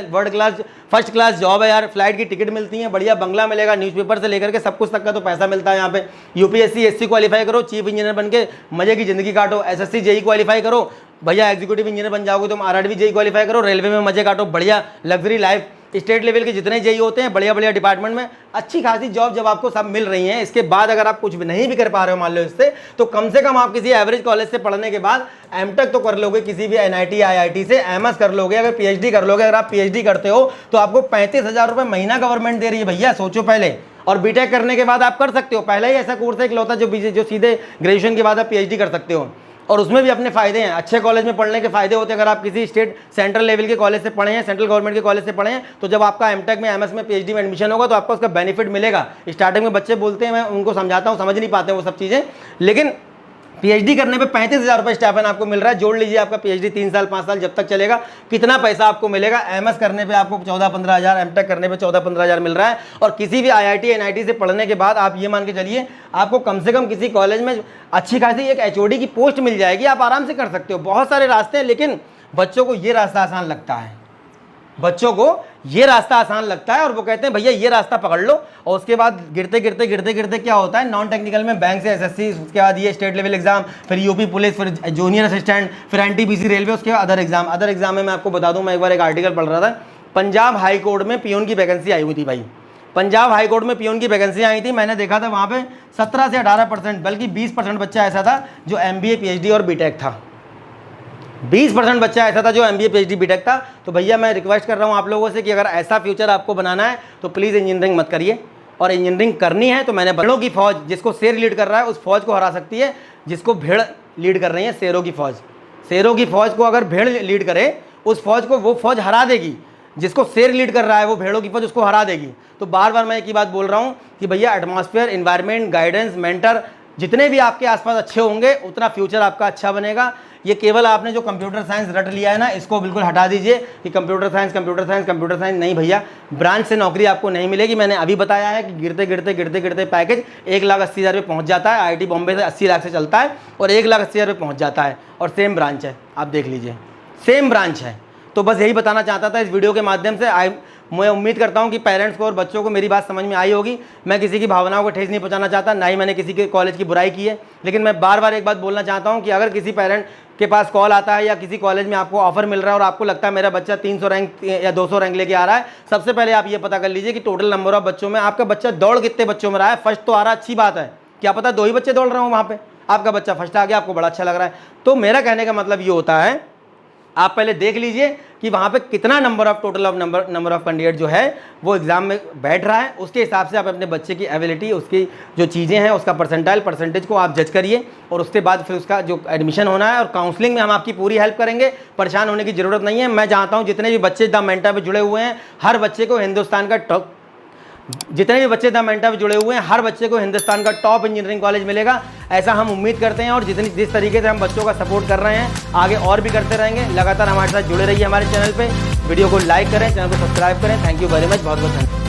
फर्स्ट क्लास जॉब है यार, फ्लाइट की टिकट मिलती है, बढ़िया बंगला मिलेगा, न्यूज़पेपर से लेकर के सब कुछ तक का तो पैसा मिलता है यहाँ पे। यूपीएससी एससी क्वालिफाई करो, चीफ इंजीनियर बन के मजे की जिंदगी काटो। एसएससी जेई क्वालिफाई करो, भैया एग्जीक्यूटिव इंजीनियर बन जाओगे तुम। आरआरबी जेई क्वालिफाई करो, रेलवे में मजे काटो, बढ़िया लग्जरी लाइफ। स्टेट लेवल के जितने जेई होते हैं बढ़िया बढ़िया डिपार्टमेंट में अच्छी खासी जॉब जब आपको सब मिल रही हैं, इसके बाद अगर आप कुछ भी नहीं भी कर पा रहे हो मान लो इससे, तो कम से कम आप किसी एवरेज कॉलेज से पढ़ने के बाद एमटेक तो कर लोगे, किसी भी एनआईटी आईआईटी से एमएस कर लोगे, अगर पीएचडी कर लोगे। अगर आप पीएचडी करते हो तो आपको 35,000 रुपये महीना गवर्नमेंट दे रही है भैया, सोचो पहले। और बीटेक करने के बाद आप कर सकते हो, पहले ही ऐसा कोर्स है इकलौता जो सीधे ग्रेजुएशन के बाद आप पीएचडी कर सकते हो, और उसमें भी अपने फायदे हैं। अच्छे कॉलेज में पढ़ने के फायदे होते हैं। अगर आप किसी स्टेट सेंट्रल लेवल के कॉलेज से पढ़े हैं, सेंट्रल गवर्नमेंट के कॉलेज से पढ़े हैं, तो जब आपका एमटेक में एमएस में पीएचडी में एडमिशन होगा तो आपको उसका बेनिफिट मिलेगा। स्टार्टिंग में बच्चे बोलते हैं, मैं उनको समझाता हूँ, समझ नहीं पाते हैं वो सब चीज़ें, लेकिन पीएचडी करने पे 35,000 रुपये स्टाइपेंड आपको मिल रहा है। जोड़ लीजिए आपका पीएचडी 3 साल 5 साल जब तक चलेगा कितना पैसा आपको मिलेगा। एमएस करने पे आपको 14-15 हज़ार, एमटेक करने पे 14-15 हज़ार मिल रहा है। और किसी भी आईआईटी एनआईटी से पढ़ने के बाद आप ये मान के चलिए आपको कम से कम किसी कॉलेज में अच्छी खासी एक एचओडी की पोस्ट मिल जाएगी, आप आराम से कर सकते हो। बहुत सारे रास्ते हैं, लेकिन बच्चों को ये रास्ता आसान लगता है, बच्चों को ये रास्ता आसान लगता है और वो कहते हैं भैया ये रास्ता पकड़ लो। और उसके बाद गिरते गिरते गिरते गिरते क्या होता है, नॉन टेक्निकल में बैंक से एसएससी, उसके बाद ये स्टेट लेवल एग्जाम, फिर यूपी पुलिस, फिर जूनियर असिस्टेंट, फिर एनटीपीसी रेलवे, उसके बाद अदर एग्जाम में मैं आपको बता दूं, मैं एक बार एक आर्टिकल पढ़ रहा था, पंजाब हाई कोर्ट में पियून की वैकेंसी आई हुई थी भाई। पंजाब हाई कोर्ट में पियून की वैकेंसी आई थी, मैंने देखा था वहाँ पे 17 से 18% बल्कि 20% बच्चा ऐसा था जो एमबीए पीएचडी और बीटेक था। 20% बच्चा ऐसा था जो एमबीए पीएचडी बीटेक था। तो भैया मैं रिक्वेस्ट कर रहा हूँ आप लोगों से कि अगर ऐसा फ्यूचर आपको बनाना है तो प्लीज़ इंजीनियरिंग मत करिए, और इंजीनियरिंग करनी है तो मैंने भेड़ों की फौज, जिसको शेर लीड कर रहा है उस फौज को हरा सकती है जिसको भेड़ लीड कर रही है, शेरों की फौज। शेरों की फौज को अगर भेड़ लीड करे उस फौज को, वो फौज हरा देगी। जिसको शेर लीड कर रहा है वो भेड़ों की फौज उसको हरा देगी। तो बार बार मैं एक ही बात बोल रहा हूँ कि भैया एटमॉस्फेयर, इन्वायरमेंट, गाइडेंस, मेंटर जितने भी आपके आसपास अच्छे होंगे उतना फ्यूचर आपका अच्छा बनेगा। ये केवल आपने जो कंप्यूटर साइंस रट लिया है ना, इसको बिल्कुल हटा दीजिए कि कंप्यूटर साइंस नहीं भैया, ब्रांच से नौकरी आपको नहीं मिलेगी। मैंने अभी बताया है कि गिरते गिरते पैकेज 1,80,000 रुपये पहुँच जाता है। आईआईटी बॉम्बे से 80 लाख से चलता है और 1,80,000 रुपये पहुँच जाता है, और सेम ब्रांच है, आप देख लीजिए सेम ब्रांच है। तो बस यही बताना चाहता था इस वीडियो के माध्यम से। मैं उम्मीद करता हूं कि पेरेंट्स को और बच्चों को मेरी बात समझ में आई होगी। मैं किसी की भावनाओं को ठेस नहीं पहुंचाना चाहता, ना ही मैंने किसी के कॉलेज की बुराई की है, लेकिन मैं बार बार एक बात बोलना चाहता हूं कि अगर किसी पेरेंट के पास कॉल आता है या किसी कॉलेज में आपको ऑफर मिल रहा है और आपको लगता है मेरा बच्चा 300 रैंक या 200 रैंक लेके आ रहा है, सबसे पहले आप ये पता कर लीजिए कि टोटल नंबर ऑफ बच्चों में आपका बच्चा दौड़ कितने बच्चों में रहा है। फर्स्ट तो आ रहा, अच्छी बात है, क्या पता 2 ही बच्चे दौड़ रहे हो वहाँ पे, आपका बच्चा फर्स्ट आ गया, आपको बड़ा अच्छा लग रहा है। तो मेरा कहने का मतलब ये होता है, आप पहले देख लीजिए कि वहाँ पे कितना नंबर ऑफ कैंडिडेट जो है वो एग्ज़ाम में बैठ रहा है, उसके हिसाब से आप अपने बच्चे की एबिलिटी, उसकी जो चीज़ें हैं, उसका परसेंटेज को आप जज करिए, और उसके बाद फिर उसका जो एडमिशन होना है, और काउंसलिंग में हम आपकी पूरी हेल्प करेंगे। परेशान होने की ज़रूरत नहीं है। मैं चाहता हूँ जितने भी बच्चे द मेंटा पे जुड़े हुए हैं, हर बच्चे को हिंदुस्तान का जितने भी बच्चे द मेंटा पे जुड़े हुए हैं, हर बच्चे को हिंदुस्तान का टॉप इंजीनियरिंग कॉलेज मिलेगा, ऐसा हम उम्मीद करते हैं। और जिस तरीके से हम बच्चों का सपोर्ट कर रहे हैं, आगे और भी करते रहेंगे। लगातार हमारे साथ जुड़े रहिए हमारे चैनल पे, वीडियो को लाइक करें, चैनल को सब्सक्राइब करें। थैंक यू वेरी मच, बहुत बहुत धन्यवाद।